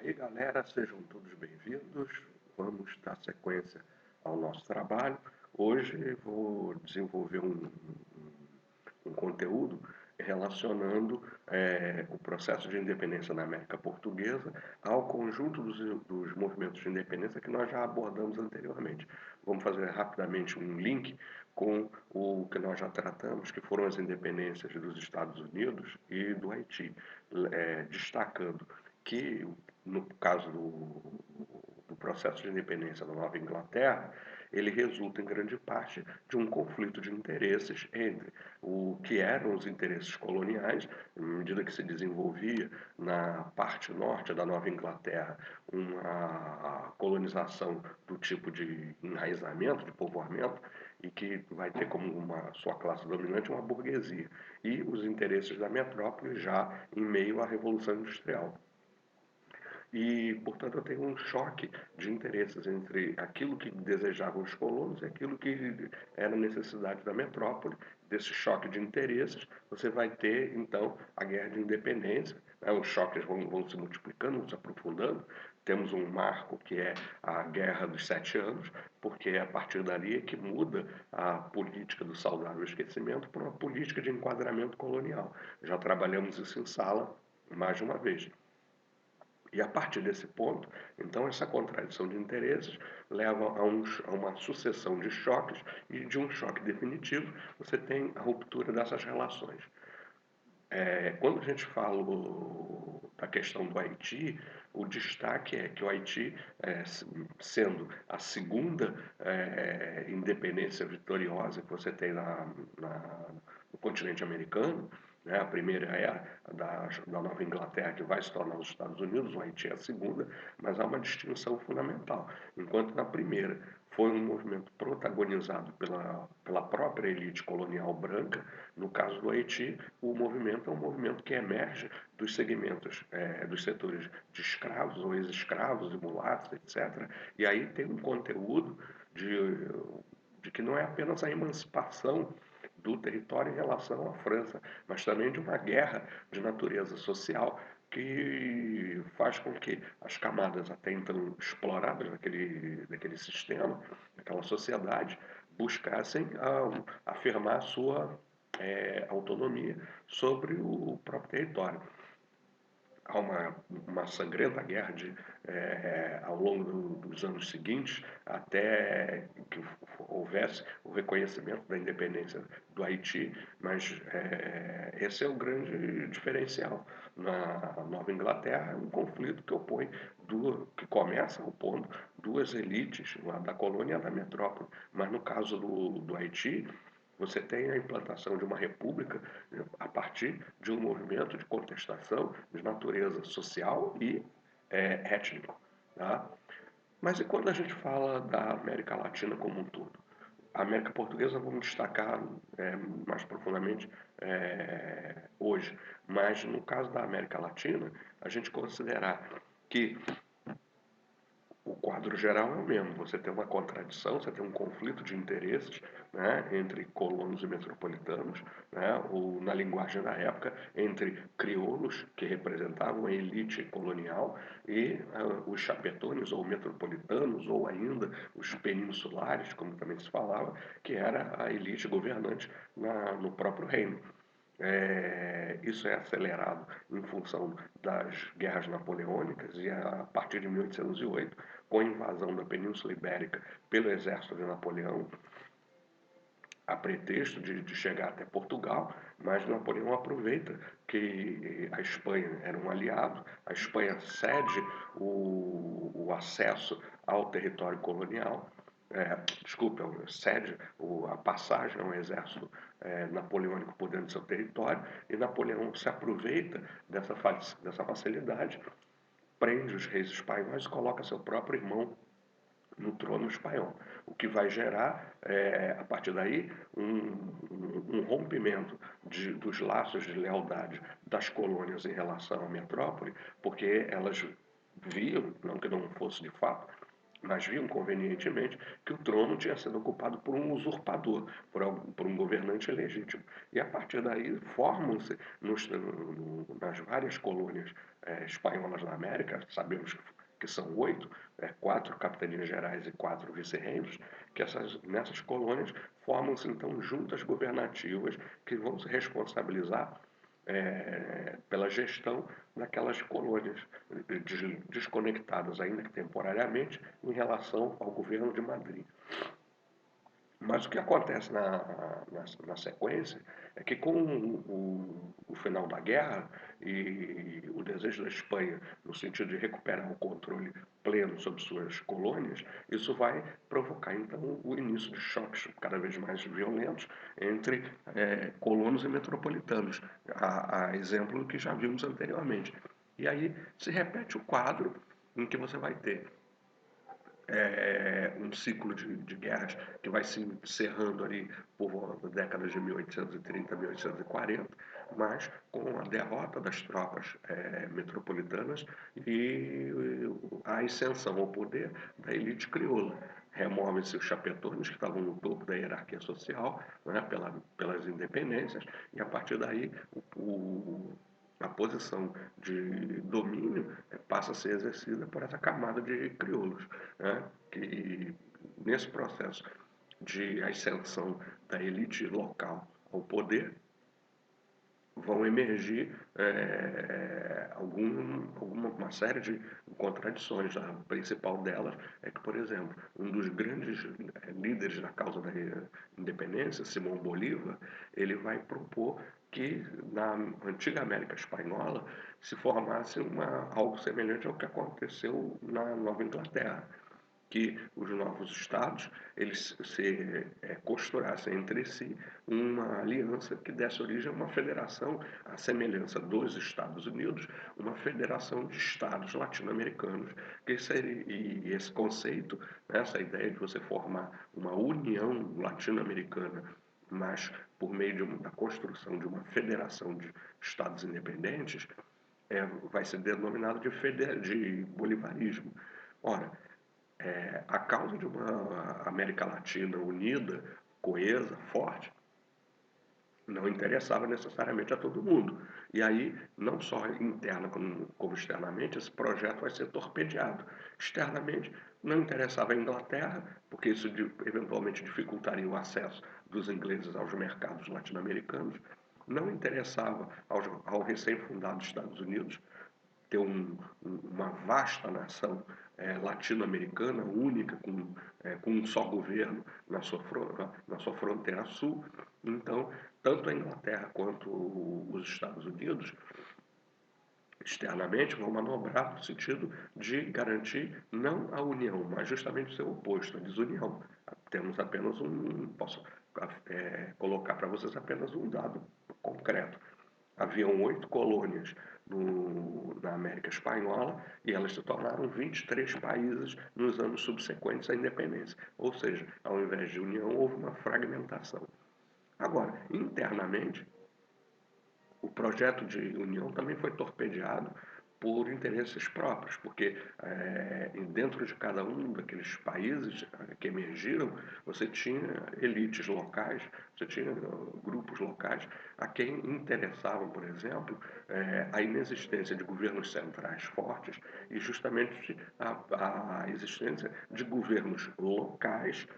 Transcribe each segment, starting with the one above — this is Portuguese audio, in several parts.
aí, galera, sejam todos bem-vindos. Vamos dar sequência ao nosso trabalho. Hoje vou desenvolver um conteúdo relacionando o processo de independência na América Portuguesa ao conjunto dos movimentos de independência que nós já abordamos anteriormente. Vamos fazer rapidamente um link com o que nós já tratamos, que foram as independências dos Estados Unidos e do Haiti, destacando que, no caso do processo de independência da Nova Inglaterra, ele resulta em grande parte de um conflito de interesses entre o que eram os interesses coloniais, à medida que se desenvolvia na parte norte da Nova Inglaterra uma colonização do tipo de enraizamento, de povoamento, e que vai ter como uma sua classe dominante uma burguesia, e os interesses da metrópole já em meio à Revolução Industrial. E, portanto, eu tenho um choque de interesses entre aquilo que desejavam os colonos e aquilo que era necessidade da metrópole. Desse choque de interesses, você vai ter, então, a guerra de independência, né? Os choques vão se multiplicando, vão se aprofundando. Temos um marco que é a Guerra dos 7 Anos, porque é a partir dali é que muda a política do saudável esquecimento para uma política de enquadramento colonial. Já trabalhamos isso em sala mais de uma vez. E a partir desse ponto, então, essa contradição de interesses leva a uma sucessão de choques, e de um choque definitivo você tem a ruptura dessas relações. Quando a gente fala da questão do Haiti, o destaque é que o Haiti, sendo a segunda independência vitoriosa que você tem no continente americano, né? A primeira é a da Nova Inglaterra, que vai se tornar os Estados Unidos, o Haiti é a segunda, mas há uma distinção fundamental. Enquanto na primeira foi um movimento protagonizado pela própria elite colonial branca, no caso do Haiti, o movimento é um movimento que emerge dos segmentos, dos setores de escravos ou ex-escravos e mulatos, etc. E aí tem um conteúdo de que não é apenas a emancipação do território em relação à França, mas também de uma guerra de natureza social que faz com que as camadas até então exploradas daquele sistema, daquela sociedade, buscassem afirmar a sua autonomia sobre o próprio território. Há uma sangrenta guerra ao longo dos anos seguintes, até que houvesse o reconhecimento da independência do Haiti, mas esse é o grande diferencial. Na Nova Inglaterra é um conflito que começa opondo duas elites, uma da colônia e a da metrópole, mas no caso do Haiti, você tem a implantação de uma república a partir de um movimento de contestação de natureza social e étnico. Tá? Mas e quando a gente fala da América Latina como um todo? A América Portuguesa vamos destacar mais profundamente hoje, mas no caso da América Latina, a gente considerar que o quadro geral é o mesmo. Você tem uma contradição, você tem um conflito de interesses, né, entre colonos e metropolitanos, né, ou na linguagem da época, entre crioulos, que representavam a elite colonial, e os chapetones, ou metropolitanos, ou ainda os peninsulares, como também se falava, que era a elite governante no próprio reino. Isso é acelerado em função das guerras napoleônicas e a partir de 1808, com a invasão da Península Ibérica pelo exército de Napoleão, a pretexto de chegar até Portugal, mas Napoleão aproveita que a Espanha era um aliado, a Espanha cede o acesso ao território colonial, desculpa, cede a passagem ao exército napoleônico por dentro do seu território, e Napoleão se aproveita dessa facilidade, prende os reis espanhóis e coloca seu próprio irmão no trono espanhol, o que vai gerar, a partir daí, um rompimento dos laços de lealdade das colônias em relação à metrópole, porque elas viam, não que não fosse de fato, mas viam convenientemente que o trono tinha sido ocupado por um usurpador, por um governante ilegítimo. E a partir daí formam-se nas várias colônias espanholas da América, sabemos que são 8, 4 capitanias gerais e 4 vice-reinos, que nessas colônias formam-se então juntas governativas que vão se responsabilizar pela gestão daquelas colônias desconectadas, ainda que temporariamente, em relação ao governo de Madrid. Mas o que acontece na sequência é que com o final da guerra e o desejo da Espanha no sentido de recuperar o controle pleno sobre suas colônias, isso vai provocar então o início de choques cada vez mais violentos entre colonos e metropolitanos, a exemplo do que já vimos anteriormente. E aí se repete o quadro em que você vai ter um ciclo de guerras que vai se encerrando ali por volta da década de 1830 a 1840, mas com a derrota das tropas metropolitanas e a ascensão ao poder da elite crioula. Removem-se os chapetones que estavam no topo da hierarquia social, né, pelas independências, e a partir daí a posição de domínio passa a ser exercida por essa camada de crioulos, né, que nesse processo de ascensão da elite local ao poder vão emergir uma série de contradições. A principal delas é que, por exemplo, um dos grandes líderes da causa da independência, Simão Bolívar, ele vai propor que na antiga América Espanhola se formasse algo semelhante ao que aconteceu na Nova Inglaterra, que os novos estados eles se costurassem entre si uma aliança que desse origem a uma federação, à semelhança dos Estados Unidos, uma federação de estados latino-americanos, e esse conceito, essa ideia de você formar uma união latino-americana, mas por meio da construção de uma federação de estados independentes, vai ser denominado de bolivarismo. Ora, a causa de uma América Latina unida, coesa, forte, não interessava necessariamente a todo mundo. E aí, não só interna como externamente, esse projeto vai ser torpedeado. Externamente, não interessava a Inglaterra, porque isso eventualmente dificultaria o acesso dos ingleses aos mercados latino-americanos. Não interessava ao recém-fundado Estados Unidos, ter uma vasta nação latino-americana, única, com um só governo na sua fronteira sul. Então, tanto a Inglaterra quanto os Estados Unidos, externamente, vão manobrar no sentido de garantir não a união, mas justamente o seu oposto, a desunião. Temos apenas posso colocar para vocês apenas um dado concreto. Haviam 8 colônias na América Espanhola e elas se tornaram 23 países nos anos subsequentes à independência. Ou seja, ao invés de união, houve uma fragmentação. Agora, internamente, o projeto de união também foi torpedeado por interesses próprios, porque dentro de cada um daqueles países que emergiram, você tinha elites locais, você tinha grupos locais a quem interessavam, por exemplo, a inexistência de governos centrais fortes e justamente a existência de governos locais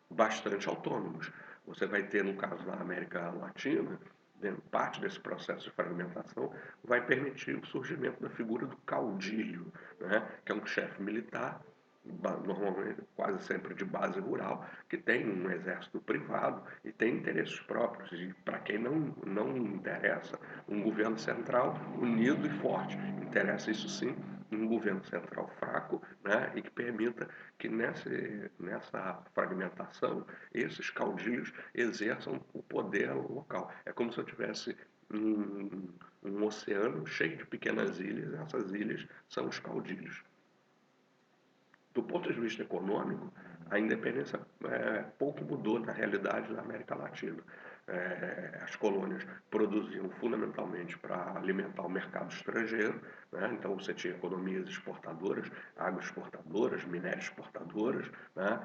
bastante autônomos. Você vai ter, no caso da América Latina, parte desse processo de fragmentação vai permitir o surgimento da figura do caudilho, né, que é um chefe militar, normalmente quase sempre de base rural, que tem um exército privado e tem interesses próprios. E para quem não interessa um governo central unido e forte, interessa isso sim um governo central fraco, né, e que permita que nessa fragmentação esses caudilhos exerçam o poder local. É como se eu tivesse um oceano cheio de pequenas ilhas, e essas ilhas são os caudilhos. Do ponto de vista econômico, a independência pouco mudou na realidade da América Latina. as colônias produziam fundamentalmente para alimentar o mercado estrangeiro, né? Então você tinha economias exportadoras, agroexportadoras, minério exportadoras, né?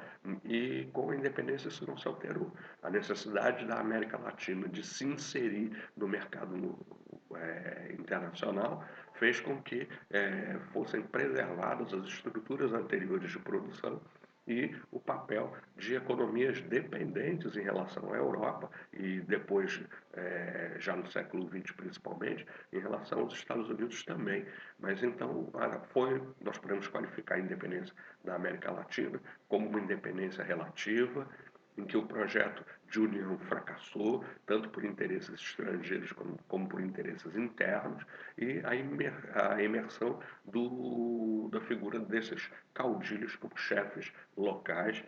E com a independência isso não se alterou. A necessidade da América Latina de se inserir no mercado internacional fez com que fossem preservadas as estruturas anteriores de produção e o papel de economias dependentes em relação à Europa e depois, já no século XX principalmente, em relação aos Estados Unidos também. Mas então nós podemos qualificar a independência da América Latina como uma independência relativa, em que o projeto de união fracassou, tanto por interesses estrangeiros como por interesses internos, e a imersão da figura desses caudilhos como chefes locais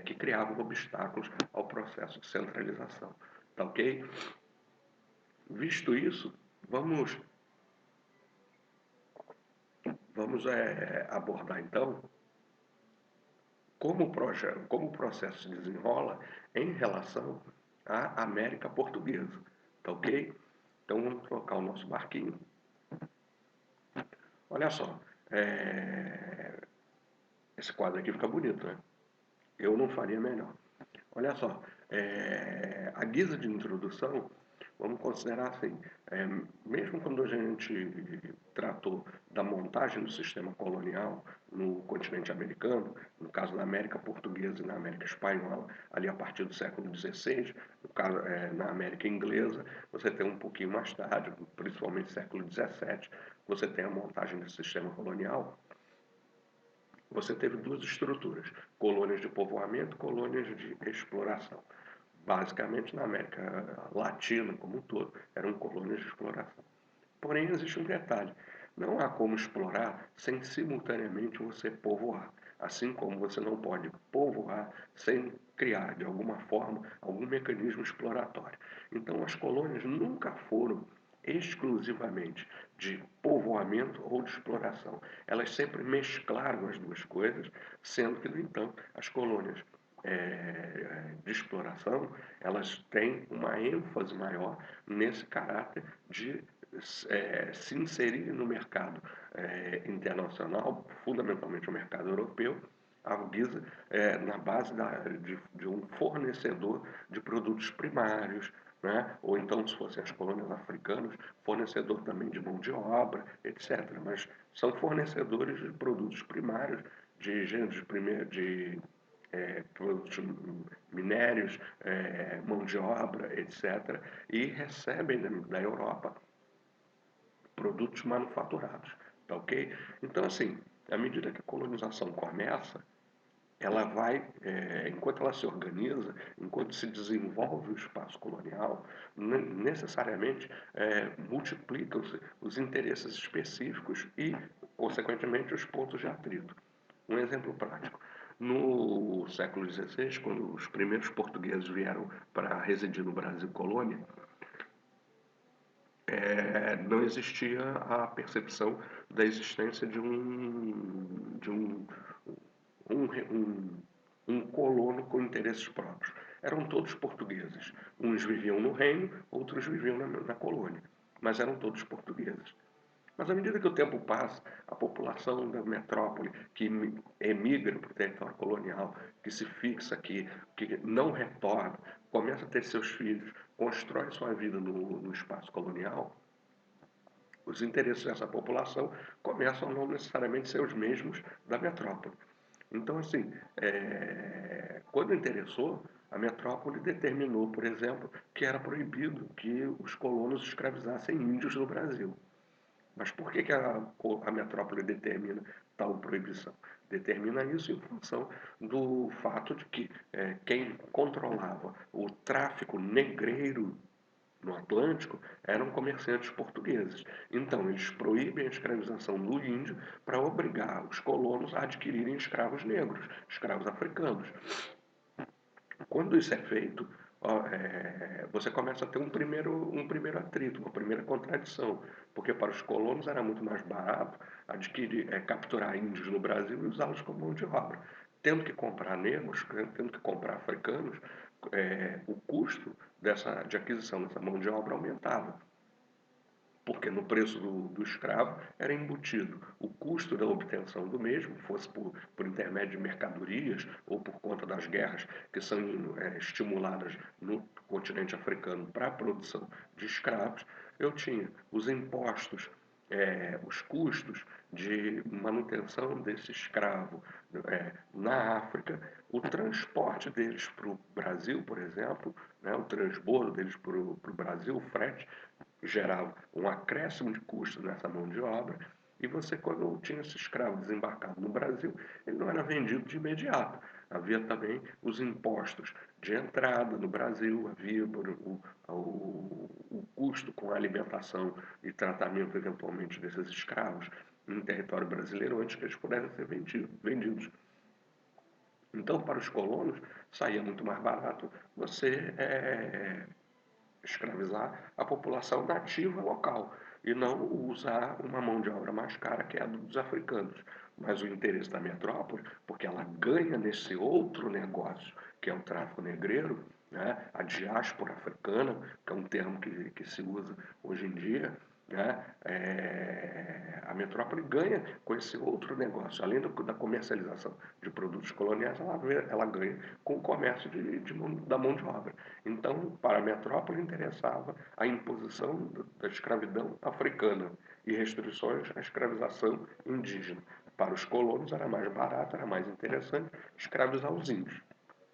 que criavam obstáculos ao processo de centralização. Tá ok? Visto isso, vamos abordar então como o processo se desenrola em relação à América Portuguesa. Tá ok? Então vamos colocar o nosso barquinho. Olha só, esse quadro aqui fica bonito, né? Eu não faria melhor. Olha só, a guisa de introdução, vamos considerar assim, mesmo quando a gente tratou da montagem do sistema colonial no continente americano, no caso da América Portuguesa e na América Espanhola, ali a partir do século XVI, no caso, na América Inglesa, você tem um pouquinho mais tarde, principalmente século XVII, você tem a montagem do sistema colonial. Você teve duas estruturas, colônias de povoamento, colônias de exploração. Basicamente, na América Latina como um todo, eram colônias de exploração. Porém, existe um detalhe: não há como explorar sem simultaneamente você povoar. Assim como você não pode povoar sem criar, de alguma forma, algum mecanismo exploratório. Então, as colônias nunca foram exclusivamente de povoamento ou de exploração. Elas sempre mesclaram as duas coisas, sendo que, no entanto, as colônias de exploração, elas têm uma ênfase maior nesse caráter de se inserir no mercado internacional, fundamentalmente o mercado europeu, a guisa na base de um fornecedor de produtos primários, né? Ou então, se fossem as colônias africanas, fornecedor também de mão de obra, etc. Mas são fornecedores de produtos primários, de gêneros de produtos minérios, mão de obra, etc. E recebem da Europa produtos manufaturados, tá ok? Então, assim, à medida que a colonização começa, ela vai, enquanto ela se organiza, enquanto se desenvolve o espaço colonial, necessariamente multiplicam-se os interesses específicos e, consequentemente, os pontos de atrito. Um exemplo prático. No século XVI, quando os primeiros portugueses vieram para residir no Brasil colônia, não existia a percepção da existência um, um colono com interesses próprios. Eram todos portugueses. Uns viviam no reino, outros viviam na colônia, mas eram todos portugueses. Mas à medida que o tempo passa, a população da metrópole que emigra para o território colonial, que se fixa aqui, que não retorna, começa a ter seus filhos, constrói sua vida no espaço colonial, os interesses dessa população começam a não necessariamente ser os mesmos da metrópole. Então, assim, quando interessou, a metrópole determinou, por exemplo, que era proibido que os colonos escravizassem índios no Brasil. Mas por que a metrópole determina tal proibição? Determina isso em função do fato de que quem controlava o tráfico negreiro no Atlântico eram comerciantes portugueses. Então, eles proíbem a escravização do índio para obrigar os colonos a adquirirem escravos negros, escravos africanos. Quando isso é feito, você começa a ter um primeiro atrito, uma primeira contradição, porque para os colonos era muito mais barato capturar índios no Brasil e usá-los como mão de obra. Tendo que comprar negros, tendo que comprar africanos, o custo de aquisição dessa mão de obra aumentava, porque no preço do escravo era embutido o custo da obtenção do mesmo, fosse por intermédio de mercadorias ou por conta das guerras que são estimuladas no continente africano para a produção de escravos. Eu tinha os impostos, os custos de manutenção desse escravo na África, o transporte deles para o Brasil, por exemplo, né, o transbordo deles para o Brasil, o frete, gerava um acréscimo de custo nessa mão de obra, e você, quando tinha esse escravo desembarcado no Brasil, ele não era vendido de imediato. Havia também os impostos de entrada no Brasil, havia o custo com a alimentação e tratamento, eventualmente, desses escravos em território brasileiro antes que eles pudessem ser vendidos. Então, para os colonos, saía muito mais barato você escravizar a população nativa local e não usar uma mão de obra mais cara que é a dos africanos. Mas o interesse da metrópole, porque ela ganha nesse outro negócio, que é o tráfico negreiro, né? A diáspora africana, que é um termo que se usa hoje em dia, né? A metrópole ganha com esse outro negócio. Além da comercialização de produtos coloniais, ela ganha com o comércio da mão de obra. Então, para a metrópole interessava a imposição da escravidão africana e restrições à escravização indígena. Para os colonos era mais barato, era mais interessante escravizar os índios.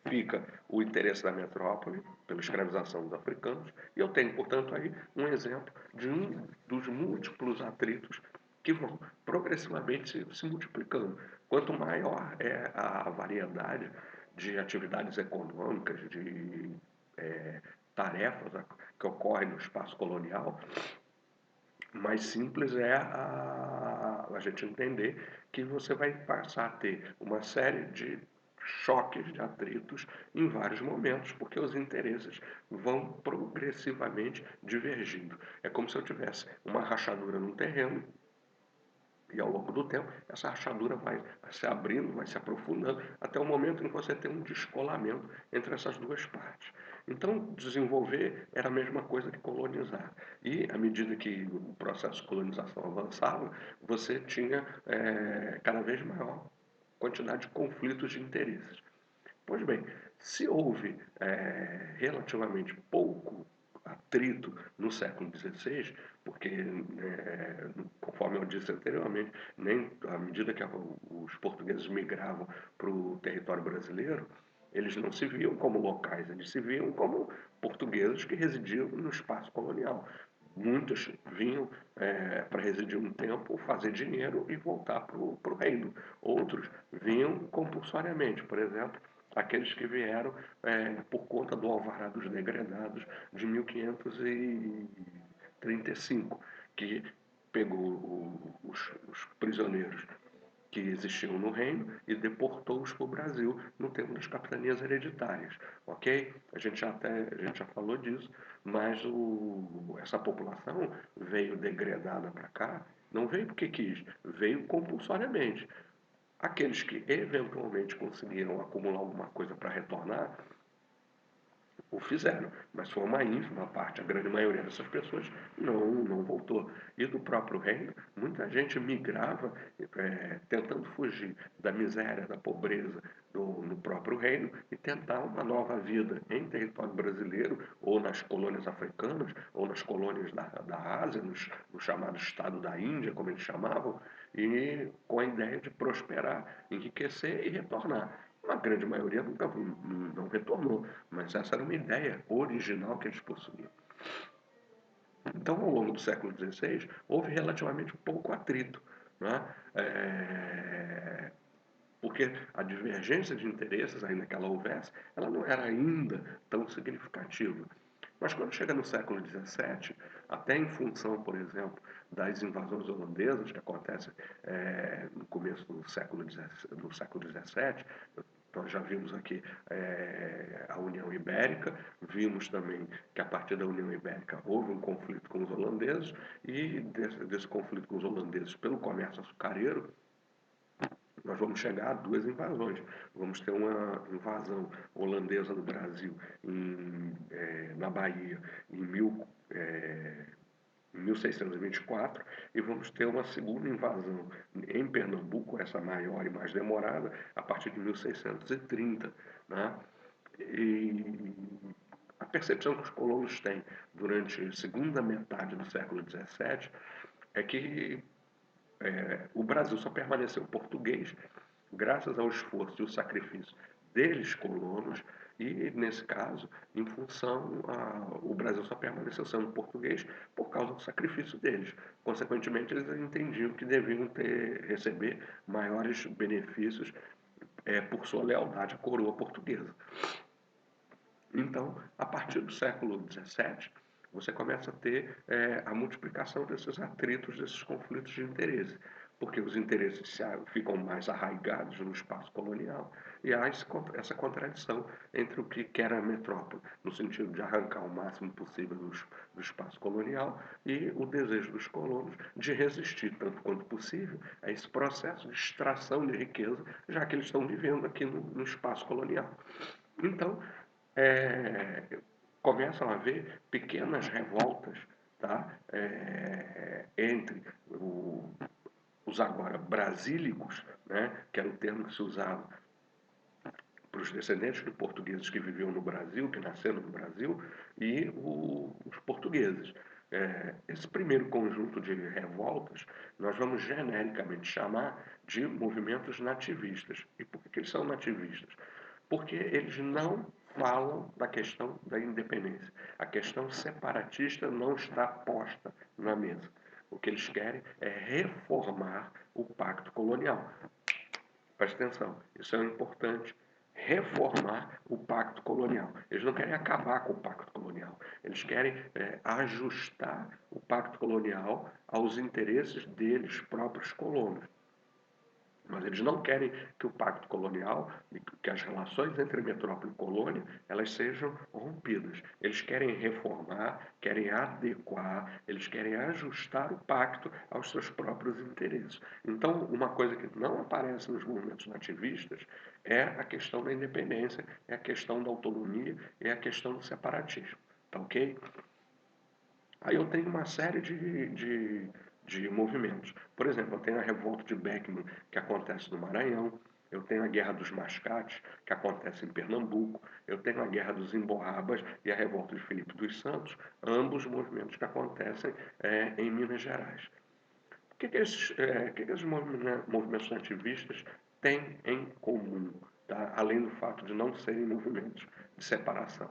Fica o interesse da metrópole pela escravização dos africanos, e eu tenho, portanto, aí um exemplo de um dos múltiplos atritos que vão progressivamente se multiplicando. Quanto maior é a variedade de atividades econômicas, de tarefas que ocorrem no espaço colonial, mais simples é a gente entender que você vai passar a ter uma série de choques, de atritos em vários momentos, porque os interesses vão progressivamente divergindo. É como se eu tivesse uma rachadura num terreno e ao longo do tempo, essa rachadura vai se abrindo, vai se aprofundando, até o momento em que você tem um descolamento entre essas duas partes. Então, desenvolver era a mesma coisa que colonizar. E, à medida que o processo de colonização avançava, você tinha cada vez maior quantidade de conflitos de interesses. Pois bem, se houve relativamente pouco atrito no século XVI, porque, conforme eu disse anteriormente, nem à medida que os portugueses migravam para o território brasileiro, eles não se viam como locais, eles se viam como portugueses que residiam no espaço colonial. Muitos vinham para residir um tempo, fazer dinheiro e voltar para o reino. Outros vinham compulsoriamente, por exemplo, aqueles que vieram por conta do Alvará dos Degredados de 1535, que pegou os prisioneiros que existiam no reino e deportou-os para o Brasil no tempo das capitanias hereditárias, ok? A gente já falou disso, mas essa população veio degredada para cá, não veio porque quis, veio compulsoriamente. Aqueles que eventualmente conseguiram acumular alguma coisa para retornar, o fizeram, mas foi uma ínfima parte, a grande maioria dessas pessoas não voltou. E do próprio reino, muita gente migrava tentando fugir da miséria, da pobreza no próprio reino e tentar uma nova vida em território brasileiro, ou nas colônias africanas, ou nas colônias da Ásia, no chamado Estado da Índia, como eles chamavam, e com a ideia de prosperar, enriquecer e retornar. Uma grande maioria nunca não retornou, mas essa era uma ideia original que eles possuíam. Então, ao longo do século XVI, houve relativamente pouco atrito, né? Porque a divergência de interesses, ainda que ela houvesse, ela não era ainda tão significativa. Mas quando chega no século XVII, até em função, por exemplo, das invasões holandesas que acontecem no começo do século XVII, nós já vimos aqui a União Ibérica, vimos também que a partir da União Ibérica houve um conflito com os holandeses, e desse conflito com os holandeses pelo comércio açucareiro, nós vamos chegar a duas invasões. Vamos ter uma invasão holandesa no Brasil, na Bahia, em 1624, e vamos ter uma segunda invasão em Pernambuco, essa maior e mais demorada, a partir de 1630. Né? E a percepção que os colonos têm durante a segunda metade do século XVII é que o Brasil só permaneceu português graças ao esforço e o sacrifício deles, colonos, e, nesse caso, em função, o Brasil só permaneceu sendo português por causa do sacrifício deles. Consequentemente, eles entendiam que deviam receber maiores benefícios por sua lealdade à coroa portuguesa. Então, a partir do século XVII, você começa a ter a multiplicação desses atritos, desses conflitos de interesse, porque os interesses ficam mais arraigados no espaço colonial e há essa contradição entre o que quer a metrópole, no sentido de arrancar o máximo possível do espaço colonial, e o desejo dos colonos de resistir, tanto quanto possível, a esse processo de extração de riqueza, já que eles estão vivendo aqui no espaço colonial. Então, começam a haver pequenas revoltas, tá? Entre os agora brasílicos, né? Que era o termo que se usava para os descendentes de portugueses que viviam no Brasil, que nasceram no Brasil, e os portugueses. Esse primeiro conjunto de revoltas nós vamos genericamente chamar de movimentos nativistas. E por que eles são nativistas? Porque eles não falam da questão da independência. A questão separatista não está posta na mesa. O que eles querem é reformar o pacto colonial. Preste atenção, isso é importante. Reformar o pacto colonial. Eles não querem acabar com o pacto colonial. Eles querem ajustar o pacto colonial aos interesses deles próprios colonos. Mas eles não querem que o pacto colonial, que as relações entre metrópole e colônia, elas sejam rompidas. Eles querem reformar, querem adequar, eles querem ajustar o pacto aos seus próprios interesses. Então, uma coisa que não aparece nos movimentos nativistas é a questão da independência, é a questão da autonomia, é a questão do separatismo. Tá ok? Aí eu tenho uma série de movimentos. Por exemplo, eu tenho a revolta de Beckman, que acontece no Maranhão. Eu tenho a Guerra dos Mascates, que acontece em Pernambuco. Eu tenho a Guerra dos Emboabas e a Revolta de Filipe dos Santos, ambos movimentos que acontecem em Minas Gerais. O que esses movimentos nativistas têm em comum, tá? Além do fato de não serem movimentos de separação?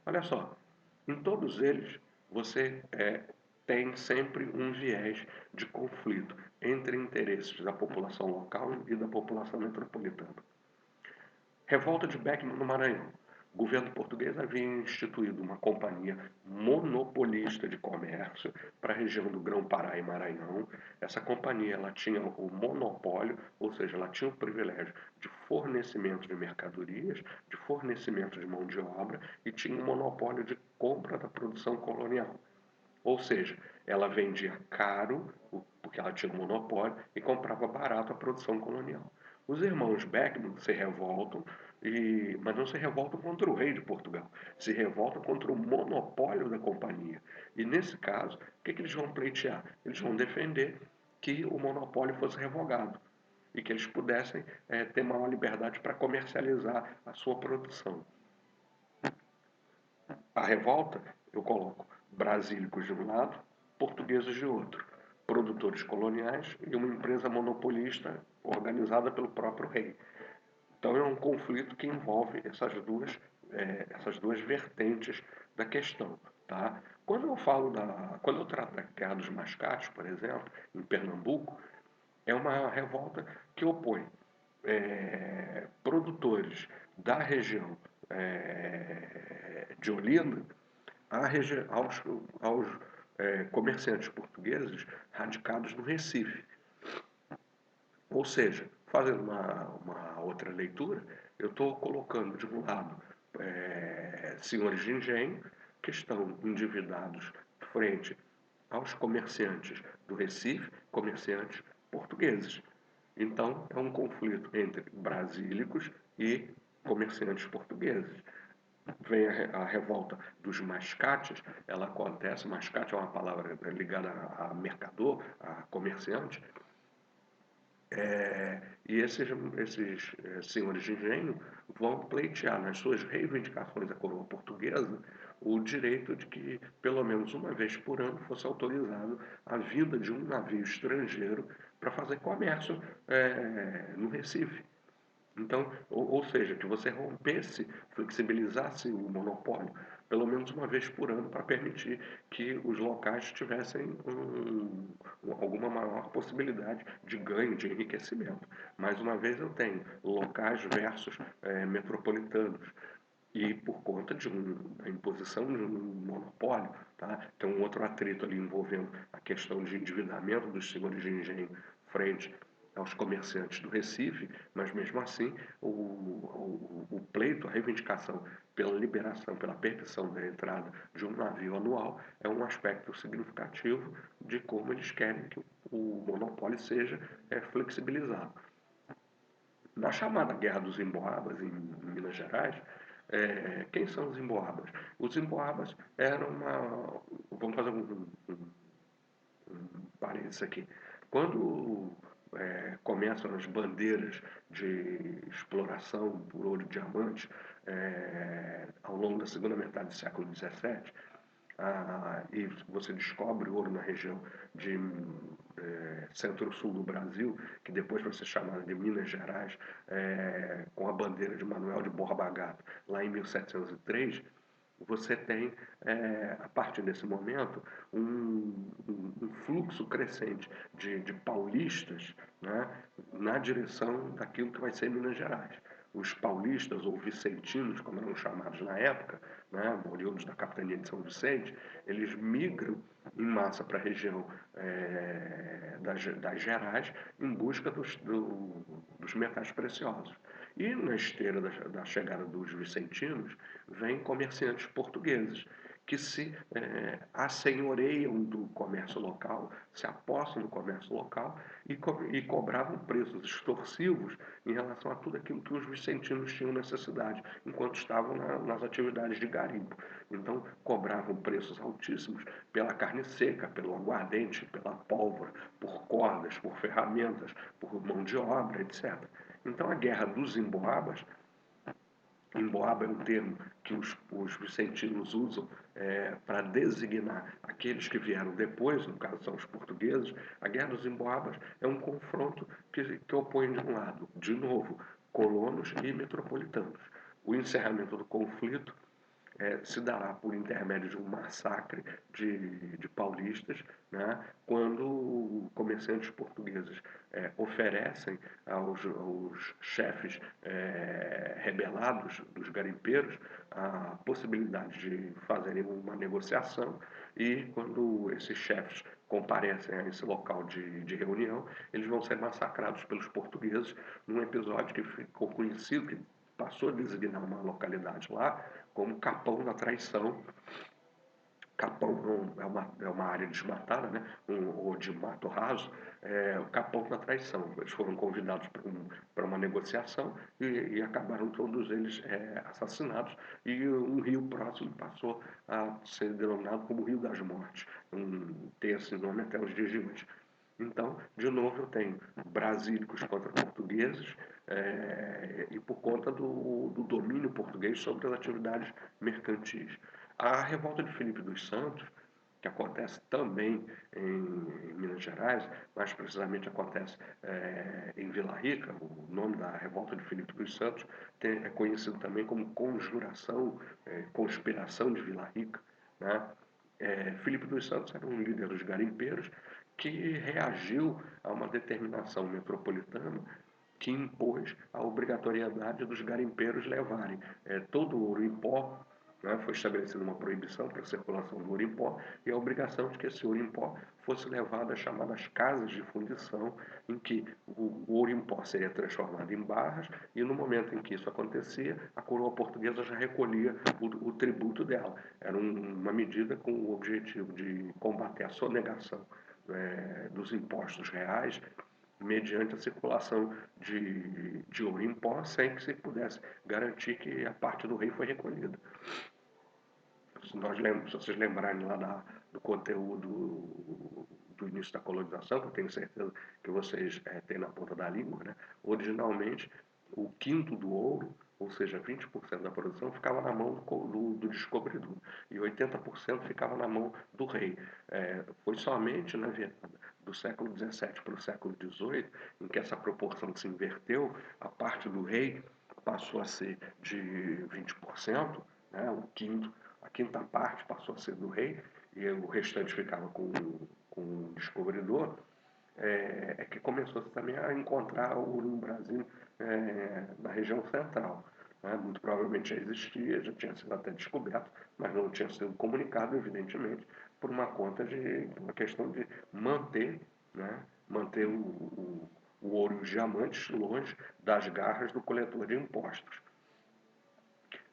Olha só, em todos eles você tem sempre um viés de conflito entre interesses da população local e da população metropolitana. Revolta de Beckman no Maranhão. O governo português havia instituído uma companhia monopolista de comércio para a região do Grão-Pará e Maranhão. Essa companhia ela tinha o monopólio, ou seja, ela tinha o privilégio de fornecimento de mercadorias, de fornecimento de mão de obra e tinha o monopólio de compra da produção colonial. Ou seja, ela vendia caro, porque ela tinha um monopólio, e comprava barato a produção colonial. Os irmãos Beckman se revoltam, mas não se revoltam contra o rei de Portugal, se revoltam contra o monopólio da companhia. E nesse caso, o que eles vão pleitear? Eles vão defender que o monopólio fosse revogado e que eles pudessem ter maior liberdade para comercializar a sua produção. A revolta, eu coloco brasílicos de um lado, portugueses de outro, produtores coloniais e uma empresa monopolista organizada pelo próprio rei. Então é um conflito que envolve essas duas vertentes da questão. Tá? Quando eu trato da Guerra dos Mascates, por exemplo, em Pernambuco, é uma revolta que opõe produtores da região de Olinda aos comerciantes portugueses radicados no Recife. Ou seja, fazendo uma outra leitura, eu estou colocando de um lado senhores de engenho que estão endividados frente aos comerciantes do Recife, comerciantes portugueses. Então, é um conflito entre brasílicos e comerciantes portugueses. Vem a revolta dos mascates, ela acontece, mascate é uma palavra ligada a mercador, a comerciante, e esses senhores de engenho vão pleitear nas suas reivindicações à coroa portuguesa o direito de que, pelo menos uma vez por ano, fosse autorizado a vinda de um navio estrangeiro para fazer comércio no Recife. Então, ou seja, que você rompesse, flexibilizasse o monopólio pelo menos uma vez por ano para permitir que os locais tivessem alguma maior possibilidade de ganho, de enriquecimento. Mais uma vez eu tenho locais versus metropolitanos. E por conta da imposição de um monopólio, tá? Tem um outro atrito ali envolvendo a questão de endividamento dos senhores de engenho frente aos comerciantes do Recife, mas mesmo assim o pleito, a reivindicação pela liberação, pela permissão da entrada de um navio anual é um aspecto significativo de como eles querem que o monopólio seja flexibilizado. Na chamada Guerra dos Emboabas, em Minas Gerais, quem são os Emboabas? Os Emboabas eram uma. Vamos fazer um parênteses aqui. Quando começam as bandeiras de exploração por ouro e diamante ao longo da segunda metade do século XVII, e você descobre ouro na região de centro-sul do Brasil, que depois vai ser chamada de Minas Gerais, com a bandeira de Manuel de Borba Gato, lá em 1703, você tem, a partir desse momento, um fluxo crescente de paulistas, né, na direção daquilo que vai ser Minas Gerais. Os paulistas, ou vicentinos, como eram chamados na época, né, oriundos da capitania de São Vicente, eles migram em massa para a região das Gerais em busca dos metais preciosos. E na esteira da chegada dos vicentinos, vêm comerciantes portugueses que se assenhoreiam do comércio local, se apossam do comércio local e cobravam preços extorsivos em relação a tudo aquilo que os vicentinos tinham necessidade, enquanto estavam nas atividades de garimpo. Então, cobravam preços altíssimos pela carne seca, pelo aguardente, pela pólvora, por cordas, por ferramentas, por mão de obra, etc. Então, a Guerra dos Emboabas, Emboaba é um termo que os vicentinos usam para designar aqueles que vieram depois, no caso são os portugueses. A Guerra dos Emboabas é um confronto que opõe de um lado, de novo, colonos e metropolitanos. O encerramento do conflito se dará por intermédio de um massacre de paulistas, né, quando comerciantes portugueses oferecem aos chefes rebelados dos garimpeiros a possibilidade de fazerem uma negociação, e quando esses chefes comparecem a esse local de reunião, eles vão ser massacrados pelos portugueses num episódio que ficou conhecido, que passou a designar uma localidade lá como Capão da Traição. Capão é uma área desmatada, né? Ou de mato raso, o Capão da Traição. Eles foram convidados para uma negociação e acabaram todos eles assassinados, e um rio próximo passou a ser denominado como Rio das Mortes. Tem esse nome até os dias de hoje. Então, de novo, eu tenho brasílicos contra portugueses, e por conta do domínio português sobre as atividades mercantis. A revolta de Filipe dos Santos, que acontece também em Minas Gerais, mais precisamente acontece em Vila Rica. O nome da revolta de Filipe dos Santos é conhecido também como conjuração, conspiração de Vila Rica, né? Filipe dos Santos era um líder dos garimpeiros que reagiu a uma determinação metropolitana que impôs a obrigatoriedade dos garimpeiros levarem todo o ouro em pó, né? Foi estabelecida uma proibição para a circulação do ouro em pó e a obrigação de que esse ouro em pó fosse levado às chamadas casas de fundição, em que o ouro em pó seria transformado em barras, e no momento em que isso acontecia, a coroa portuguesa já recolhia o tributo dela. Era uma medida com o objetivo de combater a sonegação dos impostos reais mediante a circulação de ouro em pó, sem que se pudesse garantir que a parte do rei foi recolhida. Se vocês lembrarem lá do conteúdo do início da colonização, que eu tenho certeza que vocês têm na ponta da língua, né? Originalmente, o quinto do ouro, ou seja, 20% da produção, ficava na mão do descobridor e 80% ficava na mão do rei. Foi somente na virada do século XVII para o século XVIII em que essa proporção se inverteu, a parte do rei passou a ser de 20%, né? A quinta parte passou a ser do rei e o restante ficava com o descobridor. Que começou também a encontrar ouro no Brasil, na região central. Né? Muito provavelmente já existia, já tinha sido até descoberto, mas não tinha sido comunicado, evidentemente, por uma questão de manter, né? Manter o ouro e os diamantes longe das garras do coletor de impostos.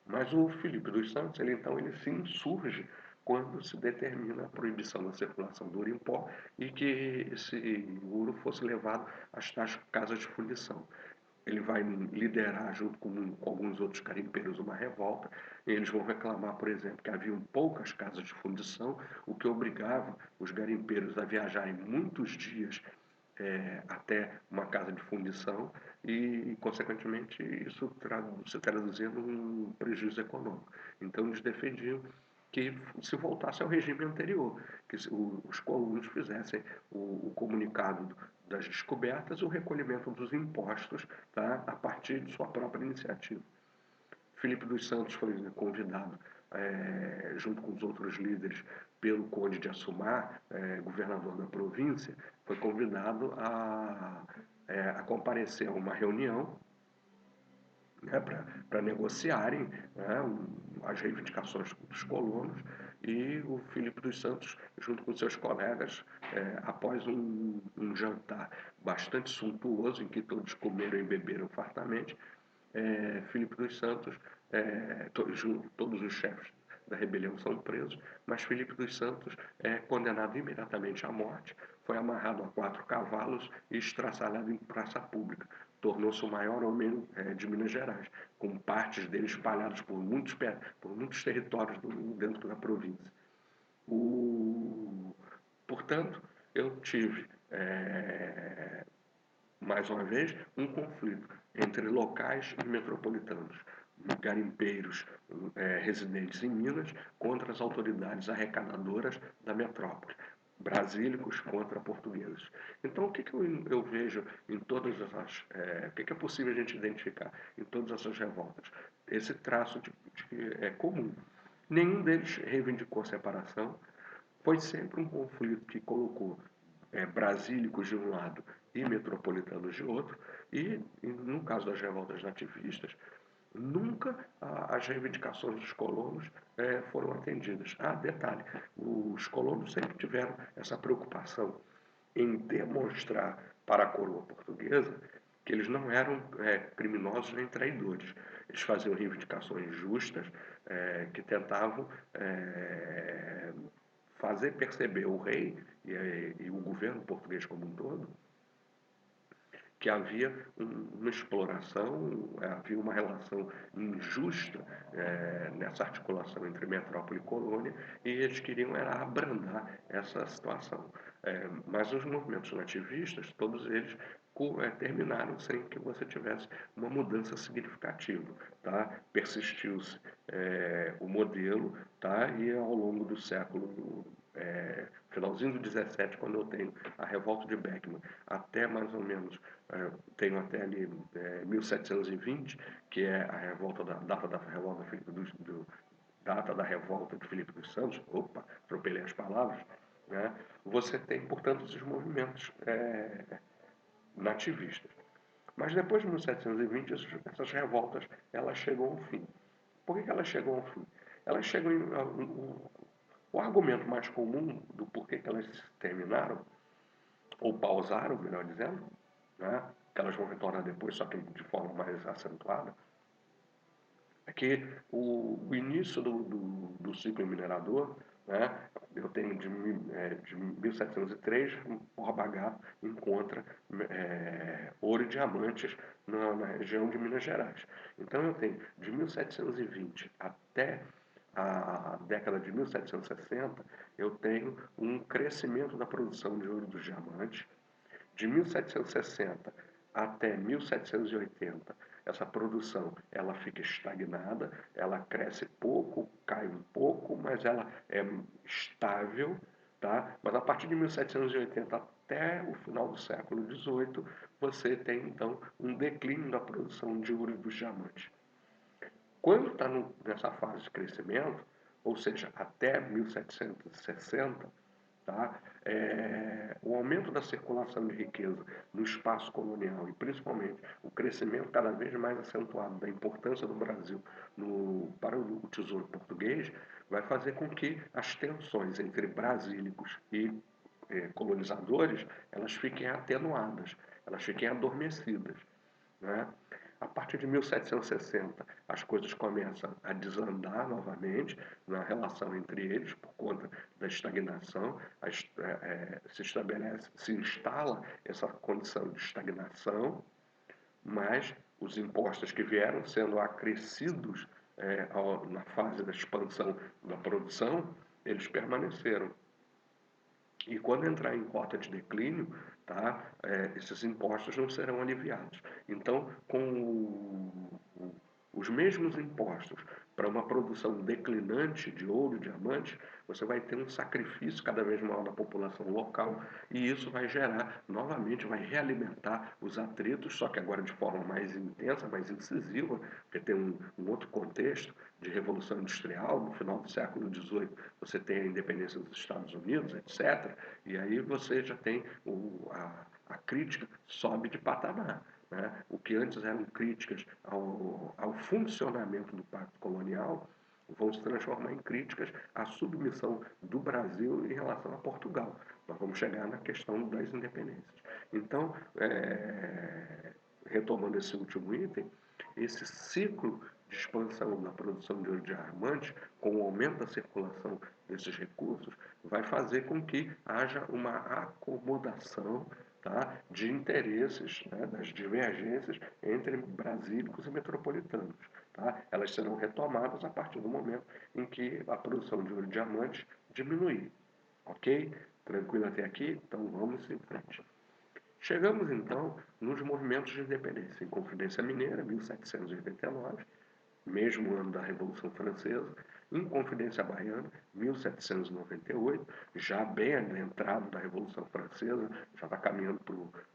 Mas o Filipe dos Santos, ele se insurge quando se determina a proibição da circulação do ouro em pó e que esse ouro fosse levado às tais casas de fundição. Ele vai liderar, junto com alguns outros garimpeiros, uma revolta. E eles vão reclamar, por exemplo, que haviam poucas casas de fundição, o que obrigava os garimpeiros a viajarem muitos dias até uma casa de fundição e, consequentemente, isso se traduzia num prejuízo econômico. Então, eles defendiam que se voltasse ao regime anterior, que os colonos fizessem o comunicado das descobertas e o recolhimento dos impostos, tá, a partir de sua própria iniciativa. Filipe dos Santos foi convidado, junto com os outros líderes, pelo Conde de Assumar, governador da província, foi convidado a comparecer a uma reunião, né, para negociarem, né, as reivindicações dos colonos, e o Filipe dos Santos, junto com seus colegas, após um jantar bastante suntuoso, em que todos comeram e beberam fartamente, Filipe dos Santos, todos os chefes da rebelião são presos, mas Filipe dos Santos é condenado imediatamente à morte, foi amarrado a 4 cavalos e estraçalhado em praça pública. Tornou-se o maior homem de Minas Gerais, com partes dele espalhadas por muitos territórios dentro da província. Portanto, eu tive, mais uma vez, um conflito entre locais e metropolitanos, garimpeiros residentes em Minas contra as autoridades arrecadadoras da metrópole, brasílicos contra portugueses. Então, o que eu vejo em todas essas... o que é possível a gente identificar em todas essas revoltas? Esse traço é comum. Nenhum deles reivindicou separação, foi sempre um conflito que colocou brasílicos de um lado e metropolitanos de outro, e no caso das revoltas nativistas, nunca as reivindicações dos colonos foram atendidas. Detalhe, os colonos sempre tiveram essa preocupação em demonstrar para a coroa portuguesa que eles não eram criminosos nem traidores. Eles faziam reivindicações justas que tentavam fazer perceber o rei e o governo português como um todo que havia uma exploração, havia uma relação injusta nessa articulação entre metrópole e colônia, e eles queriam era abrandar essa situação. Mas os movimentos nativistas, todos eles terminaram sem que você tivesse uma mudança significativa. Tá? Persistiu-se o modelo, tá? E ao longo do século finalzinho do 17, quando eu tenho a revolta de Beckman, até mais ou menos, tenho até ali 1720, que é a revolta data da revolta data da revolta de Filipe dos Santos. Opa, atropelei as palavras. Né? Você tem, portanto, esses movimentos nativistas. Mas depois de 1720, essas revoltas elas chegam ao fim. Por que elas chegam ao fim? Elas chegam o argumento mais comum do porquê que elas terminaram, ou pausaram, melhor dizendo, né, que elas vão retornar depois, só que de forma mais acentuada, é que o início do ciclo minerador né? Eu tenho de 1703, o H encontra ouro e diamantes na região de Minas Gerais. Então eu tenho de 1720 até a década de 1760, eu tenho um crescimento da produção de ouro dos diamantes. De 1760 até 1780, essa produção ela fica estagnada, ela cresce pouco, cai um pouco, mas ela é estável, tá? Mas a partir de 1780 até o final do século XVIII, você tem então um declínio da produção de ouro e dos diamantes. Quando está nessa fase de crescimento, ou seja, até 1760, tá? O aumento da circulação de riqueza no espaço colonial e principalmente o crescimento cada vez mais acentuado da importância do Brasil para o tesouro português vai fazer com que as tensões entre brasílicos e colonizadores elas fiquem atenuadas, elas fiquem adormecidas, né? A partir de 1760, as coisas começam a desandar novamente na relação entre eles, por conta da estagnação, se estabelece, se instala essa condição de estagnação, mas os impostos que vieram sendo acrescidos na fase da expansão da produção, eles permaneceram. E quando entrar em cota de declínio, tá, esses impostos não serão aliviados. Então, os mesmos impostos para uma produção declinante de ouro e diamante, você vai ter um sacrifício cada vez maior da população local e isso vai gerar, novamente, vai realimentar os atritos, só que agora de forma mais intensa, mais incisiva, porque tem um outro contexto de revolução industrial, no final do século XVIII você tem a independência dos Estados Unidos, etc. E aí você já tem a crítica sobe de patamar. Né? O que antes eram críticas ao funcionamento do Pacto Colonial vão se transformar em críticas à submissão do Brasil em relação a Portugal. Nós vamos chegar na questão das independências. Então, retomando esse último item, esse ciclo de expansão da produção de ouro e diamante, com o aumento da circulação desses recursos, vai fazer com que haja uma acomodação, tá, de interesses, né, das divergências entre brasílicos e metropolitanos. Tá? Elas serão retomadas a partir do momento em que a produção de ouro e diamante diminuir. Ok? Tranquilo até aqui? Então vamos em frente. Chegamos então nos movimentos de independência. Inconfidência Mineira, 1789, mesmo ano da Revolução Francesa. Inconfidência Baiana, 1798, já bem adentrado da Revolução Francesa, já está caminhando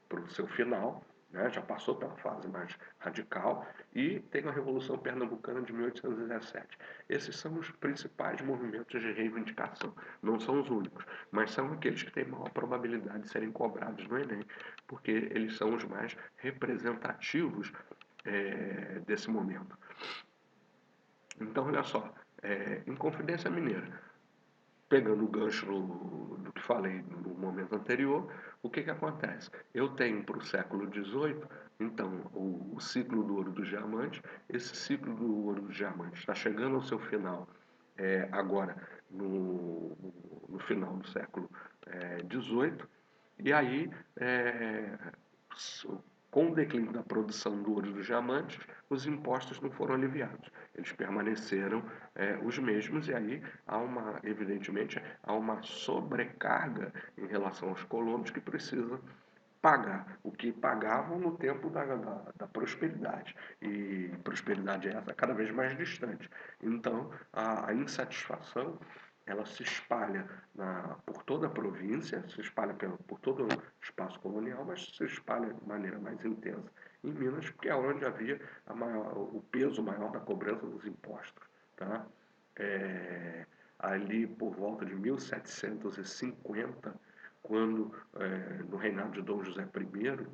para o seu final, né? Já passou pela fase mais radical, e tem a Revolução Pernambucana de 1817. Esses são os principais movimentos de reivindicação. Não são os únicos, mas são aqueles que têm maior probabilidade de serem cobrados no Enem, porque eles são os mais representativos desse momento. Então, olha só, Inconfidência Mineira, pegando o gancho do que falei no momento anterior, o que acontece? Eu tenho para o século XVIII, então, o ciclo do ouro dos diamantes. Esse ciclo do ouro dos diamantes está chegando ao seu final agora, no final do século XVIII, e aí, com o declínio da produção do ouro e dos diamantes, os impostos não foram aliviados. Eles permaneceram os mesmos e aí evidentemente, há uma sobrecarga em relação aos colonos que precisam pagar o que pagavam no tempo da prosperidade. E prosperidade essa cada vez mais distante. Então, a insatisfação ela se espalha por toda a província, se espalha por todo o espaço colonial, mas se espalha de maneira mais intensa em Minas, que é onde havia o peso maior da cobrança dos impostos. Tá? Ali por volta de 1750, quando, no reinado de Dom José I,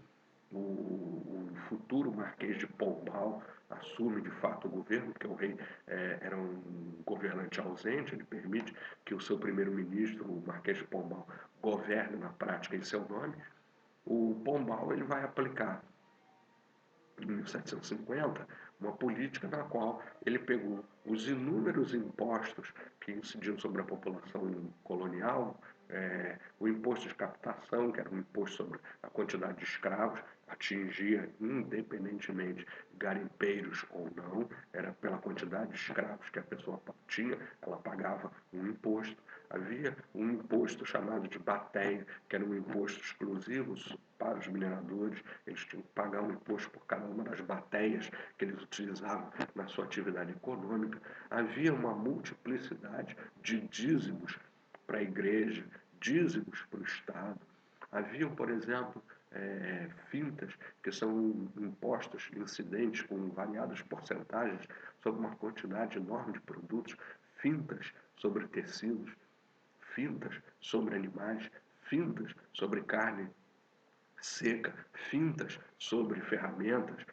o futuro Marquês de Pombal assume de fato o governo, porque o rei era um governante ausente, ele permite que o seu primeiro-ministro, o Marquês de Pombal, governe na prática em seu nome. O Pombal ele vai aplicar, em 1750, uma política na qual ele pegou os inúmeros impostos que incidiam sobre a população colonial, o imposto de captação, que era um imposto sobre a quantidade de escravos, atingia independentemente garimpeiros ou não, era pela quantidade de escravos que a pessoa tinha, ela pagava um imposto. Havia um imposto chamado de bateia, que era um imposto exclusivo para os mineradores, eles tinham que pagar um imposto por cada uma das bateias que eles utilizavam na sua atividade econômica. Havia uma multiplicidade de dízimos para a igreja, dízimos para o Estado. Haviam, por exemplo, fintas, que são impostos incidentes com variadas porcentagens sobre uma quantidade enorme de produtos, fintas sobre tecidos, fintas sobre animais, fintas sobre carne seca, fintas sobre ferramentas.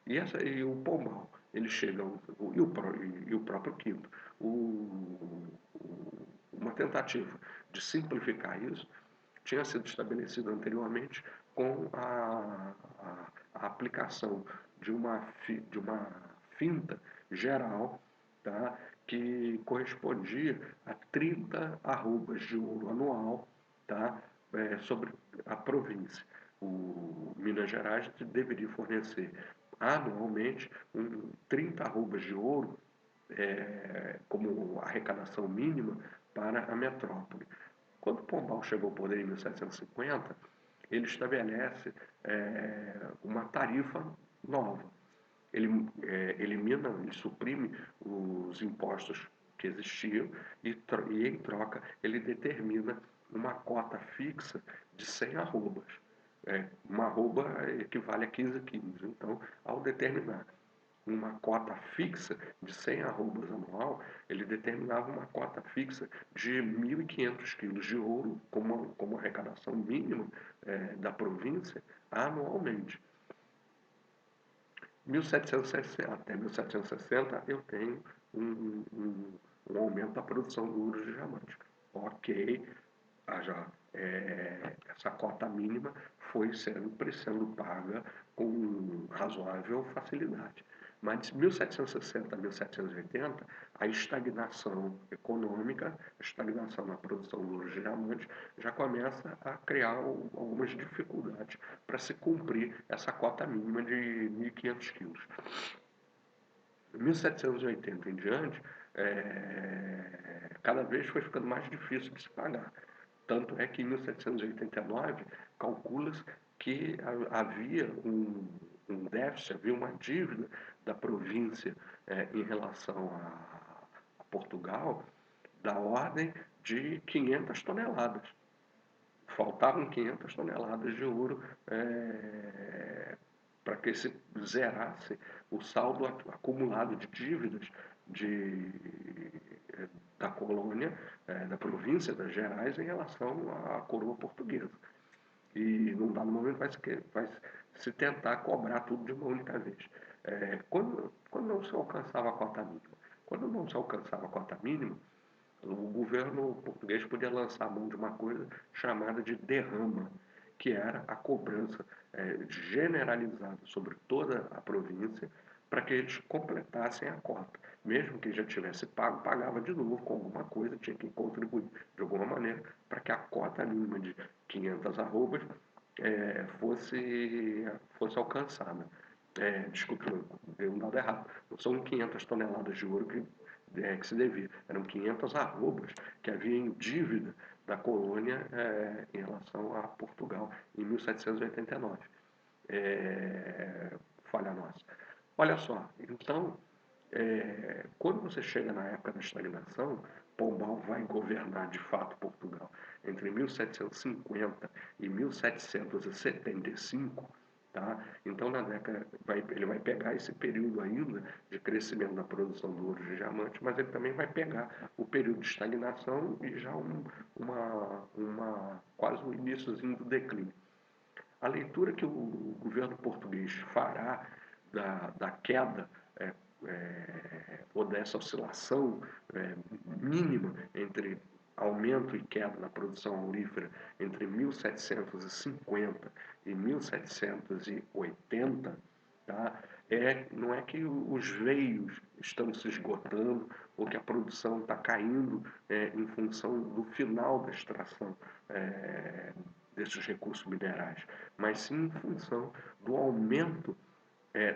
E o pombal, eles chegam, e o próprio quinto, uma tentativa de simplificar isso tinha sido estabelecida anteriormente com a aplicação de uma finta geral, tá, que correspondia a 30 arrobas de ouro anual, tá, sobre a província. O Minas Gerais deveria fornecer anualmente 30 arrobas de ouro como arrecadação mínima para a metrópole. Quando Pombal chegou ao poder em 1750, ele estabelece uma tarifa nova. Ele elimina, ele suprime os impostos que existiam e em troca ele determina uma cota fixa de 100 arrobas. Uma arroba equivale a 15 quilos. Então, ao determinar uma cota fixa de 100 arrobas anual, ele determinava uma cota fixa de 1.500 quilos de ouro como arrecadação mínima da província anualmente. 1760, até 1760 eu tenho um aumento da produção de ouro de diamante. Ok, essa cota mínima foi sempre sendo paga com razoável facilidade. Mas de 1760 a 1780, a estagnação econômica, a estagnação na produção de ouro de diamante, já começa a criar algumas dificuldades para se cumprir essa cota mínima de 1.500 quilos. Em 1780 em diante, cada vez foi ficando mais difícil de se pagar. Tanto é que em 1789 calcula-se que havia um déficit, havia uma dívida da província em relação a Portugal da ordem de 500 toneladas. Faltavam 500 toneladas de ouro para que se zerasse o saldo acumulado de dívidas da colônia, da província das Gerais em relação à coroa portuguesa. E num dado momento vai se tentar cobrar tudo de uma única vez. Quando não se alcançava a cota mínima? Quando não se alcançava a cota mínima, o governo português podia lançar a mão de uma coisa chamada de derrama, que era a cobrança generalizada sobre toda a província para que eles completassem a cota. Mesmo que já tivesse pago, pagava de novo com alguma coisa, tinha que contribuir de alguma maneira para que a cota mínima de 500 arrobas fosse alcançada. Desculpe, deu um dado errado. Não são 500 toneladas de ouro que se devia. Eram 500 arrobas que havia em dívida da colônia em relação a Portugal em 1789. Falha nossa. Olha só, então, quando você chega na época da estagnação, Pombal vai governar de fato Portugal entre 1750 e 1775, tá? Então, ele vai pegar esse período ainda de crescimento da produção do ouro de diamante, mas ele também vai pegar o período de estagnação e já quase um iníciozinho do declínio. A leitura que o governo português fará da queda ou dessa oscilação mínima entre aumento e queda na produção aurífera entre 1750 e 1780, tá? não é que os veios estão se esgotando ou que a produção está caindo em função do final da extração desses recursos minerais, mas sim em função do aumento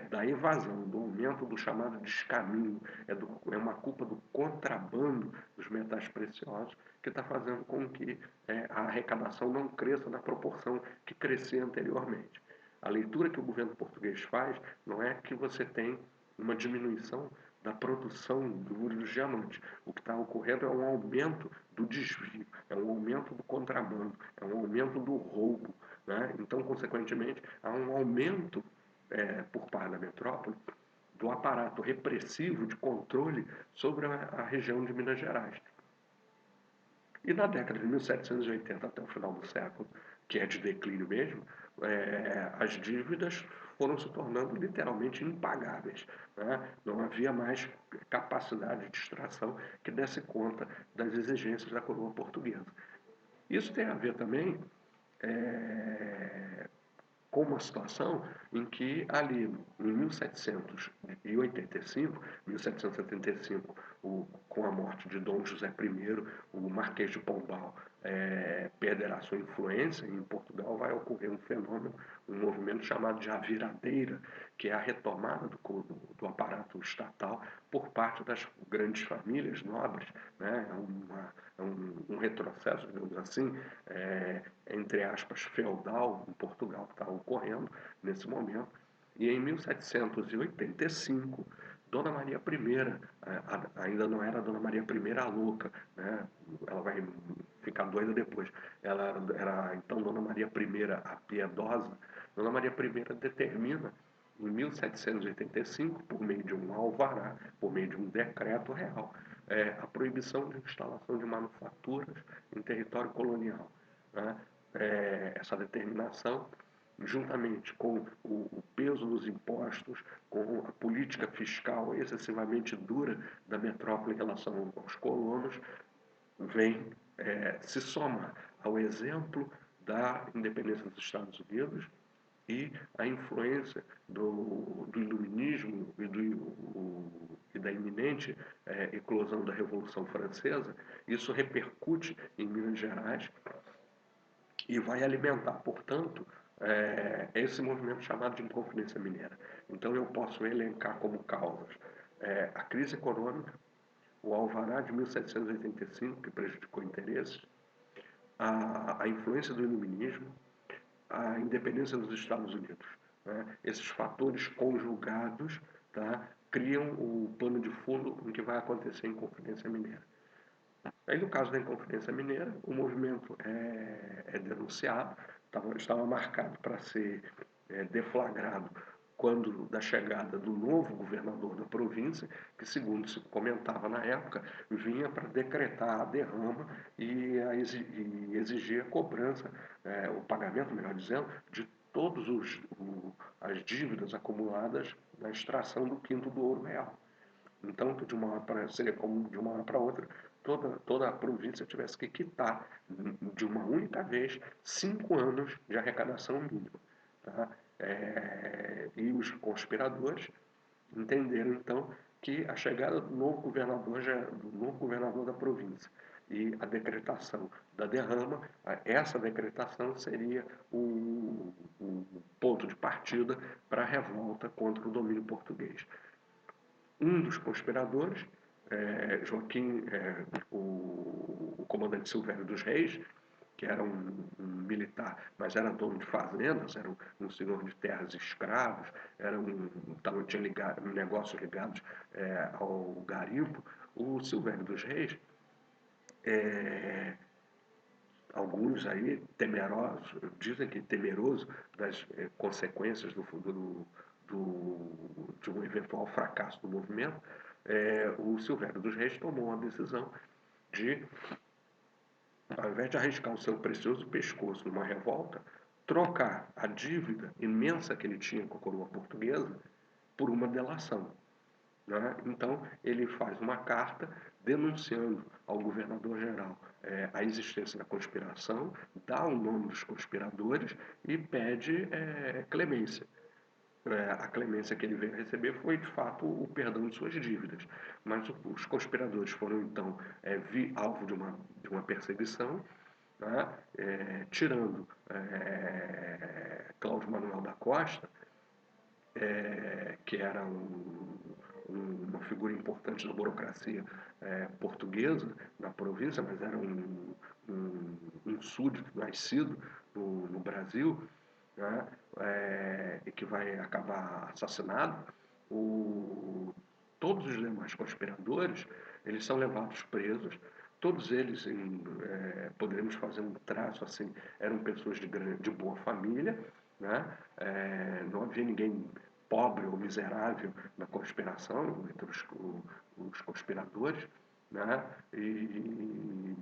da evasão, do aumento do chamado descaminho, é uma culpa do contrabando dos metais preciosos que está fazendo com que a arrecadação não cresça na proporção que crescia anteriormente. A leitura que o governo português faz não é que você tem uma diminuição da produção do ouro e dos diamantes. O que está ocorrendo é um aumento do desvio, é um aumento do contrabando, é um aumento do roubo. Né? Então, consequentemente, há um aumento por parte da metrópole do aparato repressivo de controle sobre a região de Minas Gerais. E na década de 1780 até o final do século, que é de declínio mesmo, as dívidas foram se tornando literalmente impagáveis. Né? Não havia mais capacidade de extração que desse conta das exigências da coroa portuguesa. Isso tem a ver também com uma situação em que ali em 1785, com a morte de Dom José I, o Marquês de Pombal perderá sua influência, e em Portugal vai ocorrer um fenômeno, um movimento chamado de A Viradeira, que é a retomada do aparato estatal por parte das grandes famílias nobres. Né? Um retrocesso, digamos assim, entre aspas, feudal em Portugal que está ocorrendo nesse momento. E em 1785, Dona Maria I, ainda não era Dona Maria I a louca, né? Ela vai ficar doida depois. Ela era então Dona Maria I a piedosa. Dona Maria I determina em 1785, por meio de um alvará, por meio de um decreto real, a proibição de instalação de manufaturas em território colonial. Né? Essa determinação, juntamente com o peso dos impostos, com a política fiscal excessivamente dura da metrópole em relação aos colonos, vem se somar ao exemplo da independência dos Estados Unidos e a influência do iluminismo e da iminente eclosão da Revolução Francesa. Isso repercute em Minas Gerais e vai alimentar, portanto, esse movimento chamado de Inconfidência Mineira. Então eu posso elencar como causas a crise econômica, o alvará de 1785, que prejudicou interesses, a influência do iluminismo, a independência dos Estados Unidos. Né? Esses fatores conjugados, tá, criam o pano de fundo em que vai acontecer a Inconfidência Mineira. Aí, no caso da Inconfidência Mineira, o movimento é denunciado, estava marcado para ser deflagrado quando da chegada do novo governador da província, que, segundo se comentava na época, vinha para decretar a derrama e exigir a cobrança, o pagamento, melhor dizendo, de todas as dívidas acumuladas na extração do quinto do ouro real. Então, que seria como de uma hora para outra, toda a província tivesse que quitar de uma única vez 5 anos de arrecadação mínima. Tá? E os conspiradores entenderam, então, que a chegada do novo governador da província e a decretação da derrama, essa decretação seria o ponto de partida para a revolta contra o domínio português. Um dos conspiradores, Joaquim, o comandante Silvério dos Reis, que era um militar, mas era dono de fazendas, era um senhor de terras escravos, tinha negócios ligados ao garimpo. O Silvério dos Reis, alguns aí temerosos, dizem que temeroso das consequências de um eventual fracasso do movimento, o Silvério dos Reis tomou a decisão de, ao invés de arriscar o seu precioso pescoço numa revolta, trocar a dívida imensa que ele tinha com a coroa portuguesa por uma delação. Né? Então, ele faz uma carta denunciando ao governador-geral a existência da conspiração, dá o nome dos conspiradores e pede clemência. a clemência que ele veio receber foi, de fato, o perdão de suas dívidas. Mas os conspiradores foram, então, alvo de uma perseguição, né? Tirando Cláudio Manuel da Costa, que era uma figura importante da burocracia portuguesa na província, mas era um súdito nascido no Brasil, né? E que vai acabar assassinado. Todos os demais conspiradores, eles são levados presos. Todos eles, poderíamos fazer um traço assim, eram pessoas de boa família, né? Não havia ninguém pobre ou miserável na conspiração, entre os conspiradores, né? E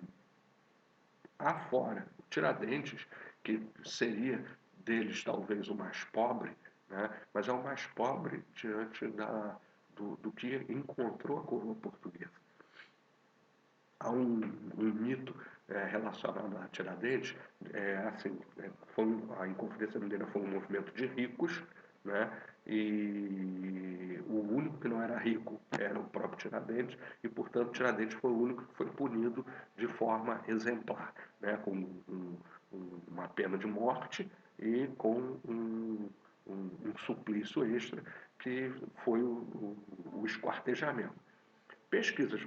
afora, o Tiradentes, que seria deles talvez o mais pobre, né? Mas é o mais pobre diante do que encontrou a coroa portuguesa. Há um mito relacionado a Tiradentes, assim, a Inconfidência Mineira foi um movimento de ricos, né? E o único que não era rico era o próprio Tiradentes, e portanto Tiradentes foi o único que foi punido de forma exemplar, né? Com uma pena de morte e com um suplício extra, que foi o esquartejamento. Pesquisas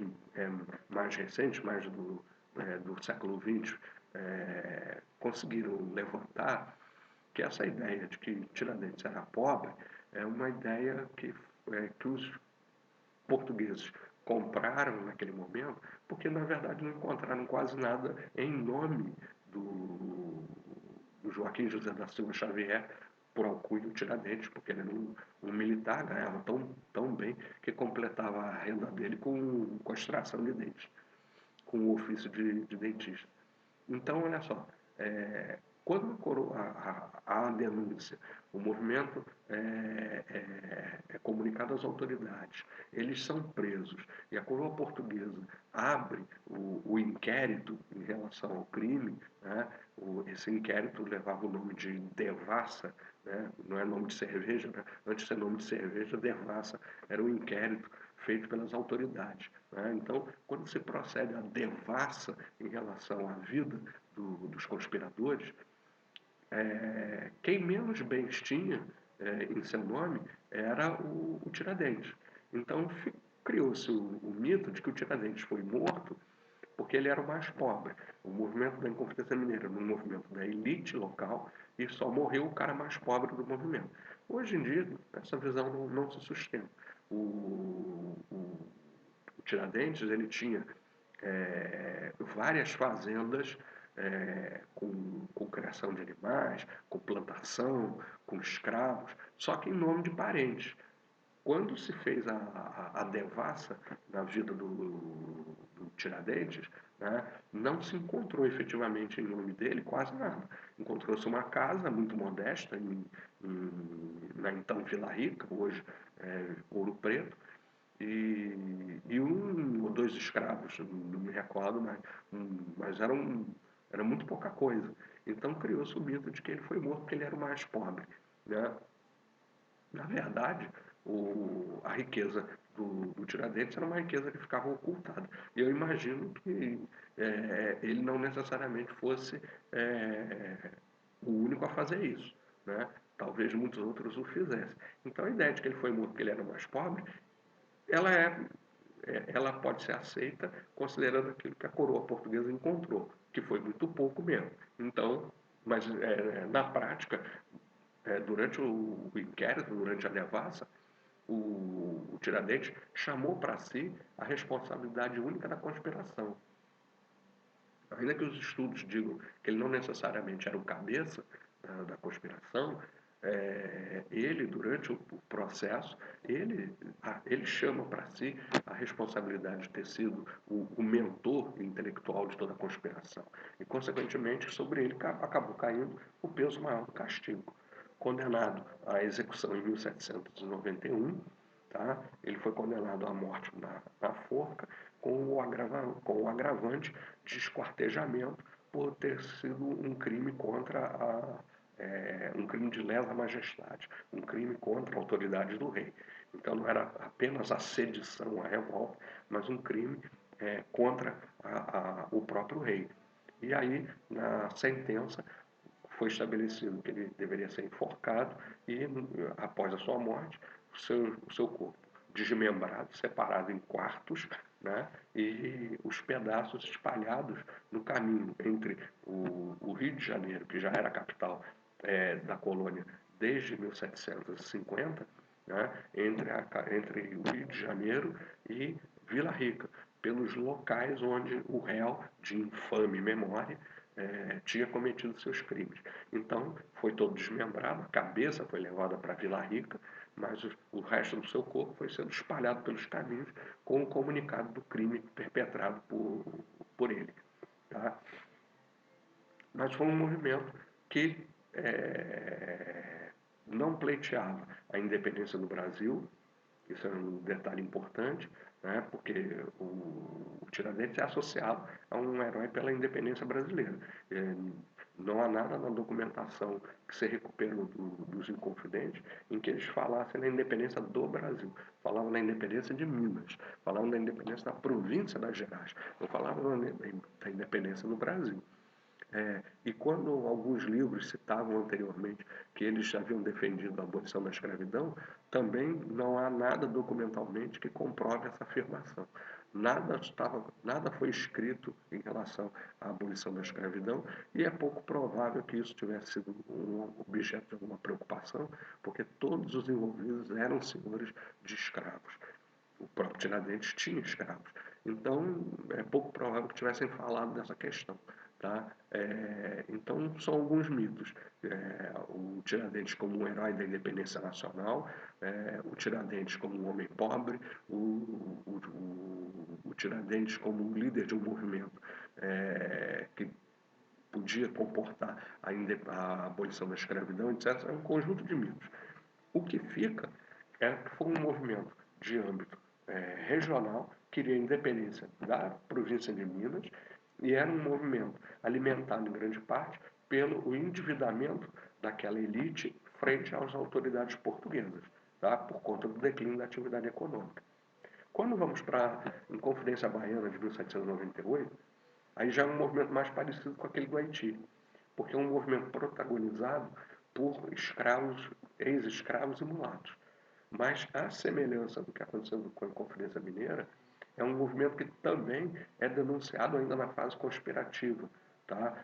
mais recentes, do século XX, conseguiram levantar que essa ideia de que Tiradentes era pobre é uma ideia que os portugueses compraram naquele momento, porque na verdade não encontraram quase nada em nome do Joaquim José da Silva Xavier, por alcunho Tiradentes, porque ele era um militar, ganhava tão bem que completava a renda dele com extração de dentes, com o ofício de dentista. Então, olha só, quando há a denúncia, o movimento é comunicado às autoridades, eles são presos, e a coroa portuguesa abre o inquérito em relação ao crime, né? Esse inquérito levava o nome de devassa, né? Não é nome de cerveja, né? Antes de ser nome de cerveja, devassa era um inquérito feito pelas autoridades, né? Então, quando se procede à devassa em relação à vida dos conspiradores, quem menos bens tinha em seu nome era o Tiradentes. Então, criou-se o mito de que o Tiradentes foi morto porque ele era o mais pobre. O movimento da Inconfidência Mineira era um movimento da elite local e só morreu o cara mais pobre do movimento. Hoje em dia, essa visão não se sustenta. O Tiradentes ele tinha várias fazendas com criação de animais, com plantação, com escravos, só que em nome de parentes. Quando se fez a devassa na vida do Tiradentes, né, não se encontrou efetivamente em nome dele quase nada. Encontrou-se uma casa muito modesta na então Vila Rica, hoje Ouro Preto, e um ou dois escravos, não me recordo, mas era muito pouca coisa. Então criou-se o mito de que ele foi morto porque ele era o mais pobre, né? Na verdade, a riqueza do Tiradentes era uma riqueza que ficava ocultada. E eu imagino que ele não necessariamente fosse o único a fazer isso, né? Talvez muitos outros o fizessem. Então a ideia de que ele foi morto porque ele era o mais pobre, ela ela pode ser aceita considerando aquilo que a coroa portuguesa encontrou, que foi muito pouco mesmo. Então, mas na prática, durante o inquérito, durante a devassa, o Tiradentes chamou para si a responsabilidade única da conspiração. Ainda que os estudos digam que ele não necessariamente era o cabeça da conspiração, ele, durante o processo, ele chama para si a responsabilidade de ter sido o mentor intelectual de toda a conspiração. E, consequentemente, sobre ele acabou caindo o peso maior do castigo. Condenado à execução em 1791, tá? Ele foi condenado à morte na forca com o agravante de esquartejamento por ter sido um crime contra um crime de lesa majestade, um crime contra a autoridade do rei. Então não era apenas a sedição, a revolta, mas um crime contra o próprio rei. E aí, na sentença, foi estabelecido que ele deveria ser enforcado e, após a sua morte, o seu corpo desmembrado, separado em quartos, né, e os pedaços espalhados no caminho entre o Rio de Janeiro, que já era a capital da colônia desde 1750, né, entre o Rio de Janeiro e Vila Rica, pelos locais onde o réu, de infame memória, tinha cometido seus crimes. Então, foi todo desmembrado, a cabeça foi levada para Vila Rica, mas o resto do seu corpo foi sendo espalhado pelos caminhos com o comunicado do crime perpetrado por ele. Tá? Mas foi um movimento que não pleiteava a independência do Brasil, isso é um detalhe importante, né, porque o Tiradentes é associado a um herói pela independência brasileira. Não há nada na documentação que se recuperou dos Inconfidentes em que eles falassem da independência do Brasil. Falavam da independência de Minas, falavam da independência da província das Gerais, não falavam da independência do Brasil. E quando alguns livros citavam anteriormente que eles haviam defendido a abolição da escravidão, também não há nada documentalmente que comprove essa afirmação. Nada foi escrito em relação à abolição da escravidão e é pouco provável que isso tivesse sido um objeto de alguma preocupação, porque todos os envolvidos eram senhores de escravos. O próprio Tiradentes tinha escravos. Então, é pouco provável que tivessem falado dessa questão. Tá? Então, são alguns mitos. O Tiradentes como um herói da independência nacional, o Tiradentes como um homem pobre, o Tiradentes como um líder de um movimento que podia comportar a abolição da escravidão, etc. É um conjunto de mitos. O que fica é que foi um movimento de âmbito regional, queria independência da província de Minas, e era um movimento alimentado em grande parte pelo endividamento daquela elite frente às autoridades portuguesas, tá? Por conta do declínio da atividade econômica. Quando vamos para a Inconfidência Baiana de 1798, aí já é um movimento mais parecido com aquele do Haiti, porque é um movimento protagonizado por escravos, ex-escravos e mulatos. Mas a semelhança do que aconteceu com a Inconfidência Mineira é um movimento que também é denunciado ainda na fase conspirativa. Tá?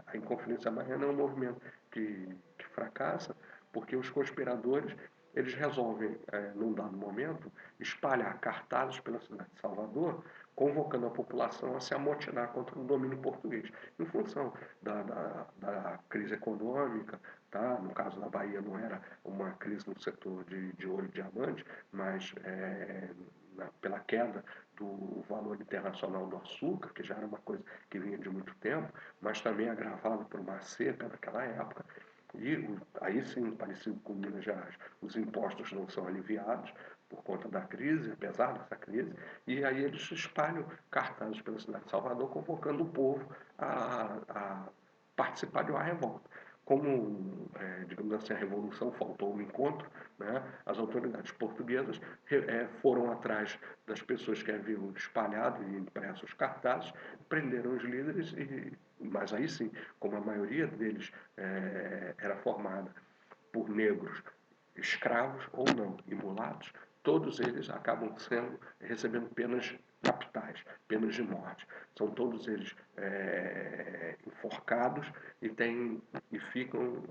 A Inconfidência Baiana é um movimento que fracassa porque os conspiradores eles resolvem, num dado momento, espalhar cartazes pela cidade de Salvador, convocando a população a se amotinar contra o domínio português, em função da crise econômica. Tá? No caso da Bahia não era uma crise no setor de ouro e diamante, mas pela queda do valor internacional do açúcar, que já era uma coisa que vinha de muito tempo, mas também agravada por uma seca naquela época. E aí sim, parecido com Minas Gerais, os impostos não são aliviados por conta da crise, apesar dessa crise, e aí eles espalham cartazes pela cidade de Salvador, convocando o povo a participar de uma revolta. Como, digamos assim, a Revolução faltou o encontro, né, as autoridades portuguesas foram atrás das pessoas que haviam espalhado e impresso os cartazes, prenderam os líderes, mas aí sim, como a maioria deles era formada por negros, escravos ou não, e mulatos, todos eles acabam recebendo penas capitais, penas de morte. São todos eles enforcados e ficam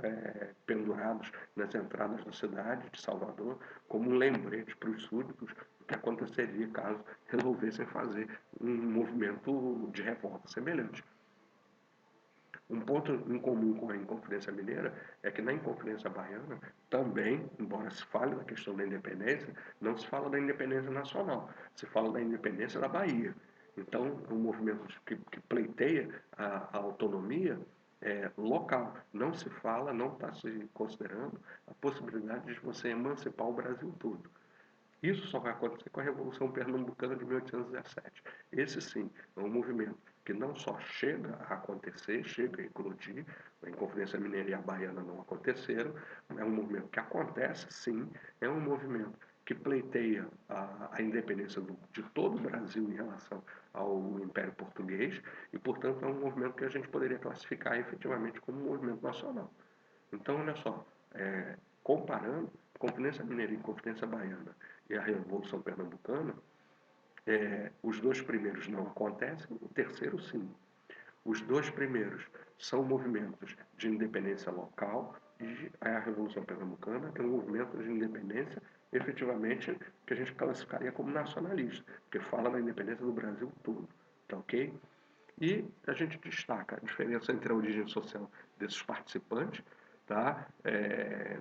pendurados nas entradas da cidade de Salvador como um lembrete para os súditos do que aconteceria caso resolvessem fazer um movimento de revolta semelhante. Um ponto em comum com a Inconfidência Mineira é que na Inconfidência Baiana também, embora se fale da questão da independência, não se fala da independência nacional, se fala da independência da Bahia. Então, é um movimento que pleiteia a autonomia local. Não se fala, não está se considerando a possibilidade de você emancipar o Brasil todo. Isso só vai acontecer com a Revolução Pernambucana de 1817. Esse sim é um movimento que não só chega a acontecer, chega a eclodir, a Inconfidência Mineira e a Baiana não aconteceram, é um movimento que acontece, sim, é um movimento que pleiteia a independência de todo o Brasil em relação ao Império Português e, portanto, é um movimento que a gente poderia classificar efetivamente como um movimento nacional. Então, olha só, comparando Inconfidência Mineira e Inconfidência Baiana e a Revolução Pernambucana, os dois primeiros não acontecem, o terceiro sim. Os dois primeiros são movimentos de independência local e a Revolução Pernambucana é um movimento de independência efetivamente que a gente classificaria como nacionalista, porque fala da independência do Brasil todo, tá ok? E a gente destaca a diferença entre a origem social desses participantes, tá?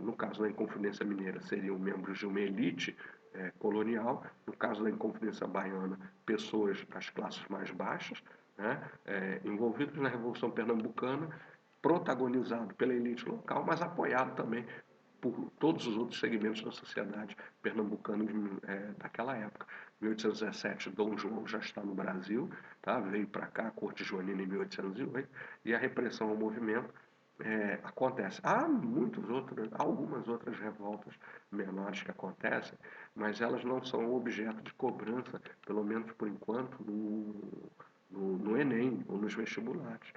No caso da Inconfidência Mineira, seriam membros de uma elite colonial, no caso da Inconfidência Baiana, pessoas das classes mais baixas, né? Envolvidos na Revolução Pernambucana, protagonizado pela elite local, mas apoiado também por todos os outros segmentos da sociedade pernambucana daquela época. Em 1817, Dom João já está no Brasil, tá? Veio para cá, a corte joanina em 1808, e a repressão ao movimento acontece. Há algumas outras revoltas menores que acontecem, mas elas não são objeto de cobrança, pelo menos por enquanto, no Enem ou nos vestibulares.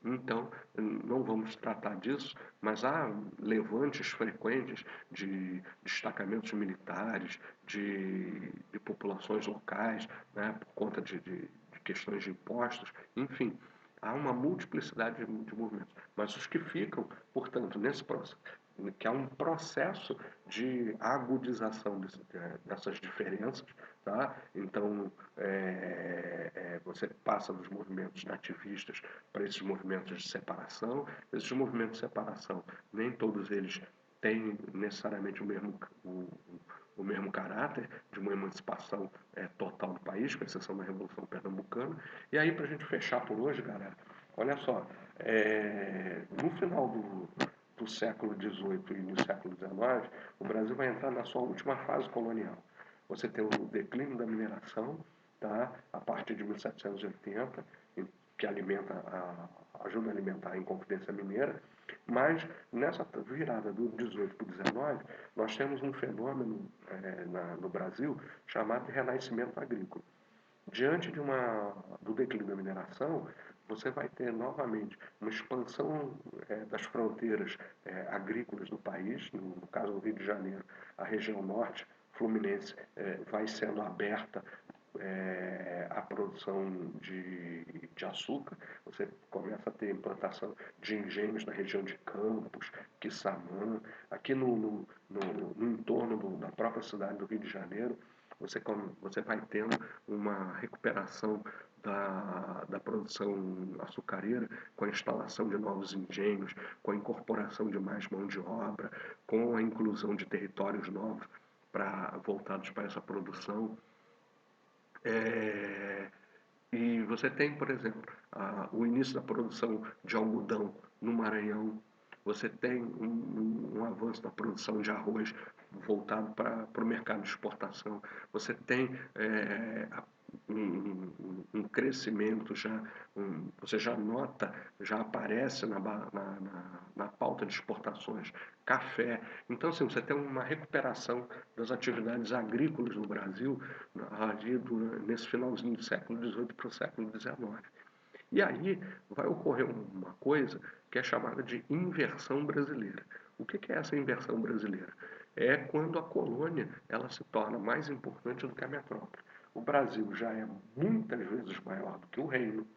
Então, não vamos tratar disso, mas há levantes frequentes de destacamentos militares, de populações locais, né, por conta de questões de impostos, enfim, há uma multiplicidade de movimentos. Mas os que ficam, portanto, nesse processo, que é um processo de agudização dessas diferenças, tá? Então, você passa dos movimentos nativistas para esses movimentos de separação. Esses movimentos de separação, nem todos eles têm necessariamente o mesmo caráter de uma emancipação total do país, com exceção da Revolução Pernambucana. E aí, para a gente fechar por hoje, galera, olha só, no final do século XVIII e no século XIX, o Brasil vai entrar na sua última fase colonial. Você tem o declínio da mineração, tá? A partir de 1780, que ajuda a alimentar a Inconfidência Mineira, mas nessa virada do 18 para o 19, nós temos um fenômeno no Brasil chamado de renascimento agrícola. Diante do declínio da mineração, você vai ter novamente uma expansão das fronteiras agrícolas do país, no caso do Rio de Janeiro, a região norte fluminense vai sendo aberta à produção de açúcar. Você começa a ter implantação de engenhos na região de Campos, Quissamã, aqui no entorno da própria cidade do Rio de Janeiro. Você vai tendo uma recuperação da produção açucareira com a instalação de novos engenhos, com a incorporação de mais mão de obra, com a inclusão de territórios novos voltados para essa produção. E você tem, por exemplo, o início da produção de algodão no Maranhão. Você tem um avanço da produção de arroz voltado para o mercado de exportação. Você tem um crescimento você já nota, já aparece na pauta de exportações, café. Então, assim, você tem uma recuperação das atividades agrícolas no Brasil nesse finalzinho do século XVIII para o século XIX. E aí vai ocorrer uma coisa que é chamada de inversão brasileira. O que é essa inversão brasileira? É quando a colônia ela se torna mais importante do que a metrópole. O Brasil já é muitas vezes maior do que o reino.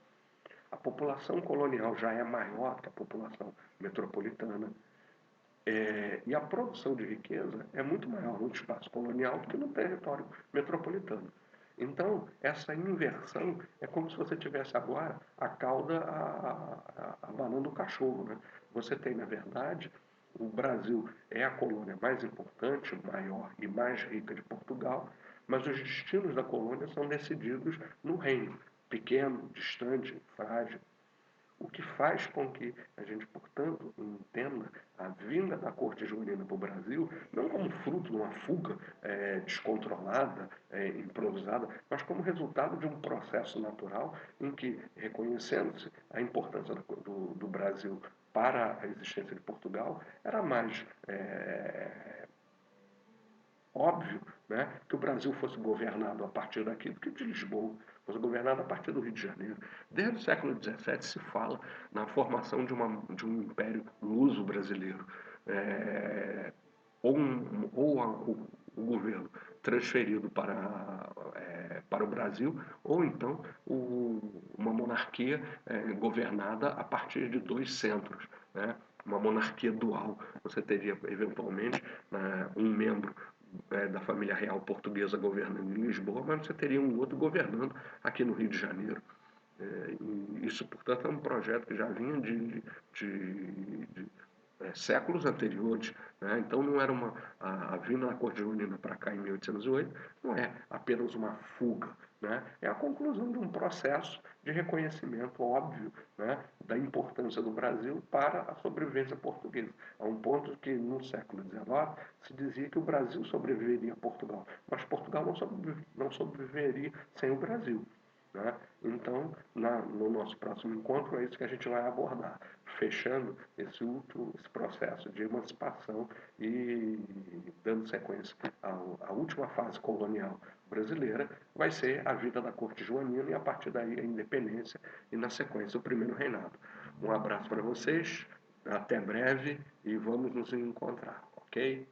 A população colonial já é maior que a população metropolitana. E a produção de riqueza é muito maior no espaço colonial do que no território metropolitano. Então, essa inversão é como se você tivesse agora a cauda abanando o cachorro. Né? Você tem, na verdade, o Brasil é a colônia mais importante, maior e mais rica de Portugal, mas os destinos da colônia são decididos no reino, pequeno, distante, frágil. o que faz com que a gente, portanto, entenda a vinda da corte joanina para o Brasil não como fruto de uma fuga descontrolada, improvisada, mas como resultado de um processo natural em que, reconhecendo-se a importância do Brasil para a existência de Portugal, era mais óbvio, né, que o Brasil fosse governado a partir daqui do que de Lisboa, fosse governado a partir do Rio de Janeiro. Desde o século XVII se fala na formação de um império luso-brasileiro. O governo transferido para o Brasil, ou então uma monarquia governada a partir de dois centros, né? Uma monarquia dual. Você teria, eventualmente, um membro da família real portuguesa governando em Lisboa, mas você teria um outro governando aqui no Rio de Janeiro. Isso, portanto, é um projeto que já vinha de séculos anteriores, né? Então não era a vinda da corte junina para cá em 1808 não é apenas uma fuga, né? É a conclusão de um processo de reconhecimento óbvio, né, da importância do Brasil para a sobrevivência portuguesa. A um ponto que no século XIX se dizia que o Brasil sobreviveria a Portugal, mas Portugal não sobreviveria sem o Brasil. Né? Então, no nosso próximo encontro, é isso que a gente vai abordar, fechando esse processo de emancipação e dando sequência à última fase colonial brasileira, vai ser a vida da corte joanina e a partir daí a independência e na sequência o primeiro reinado. Um abraço para vocês, até breve e vamos nos encontrar, ok?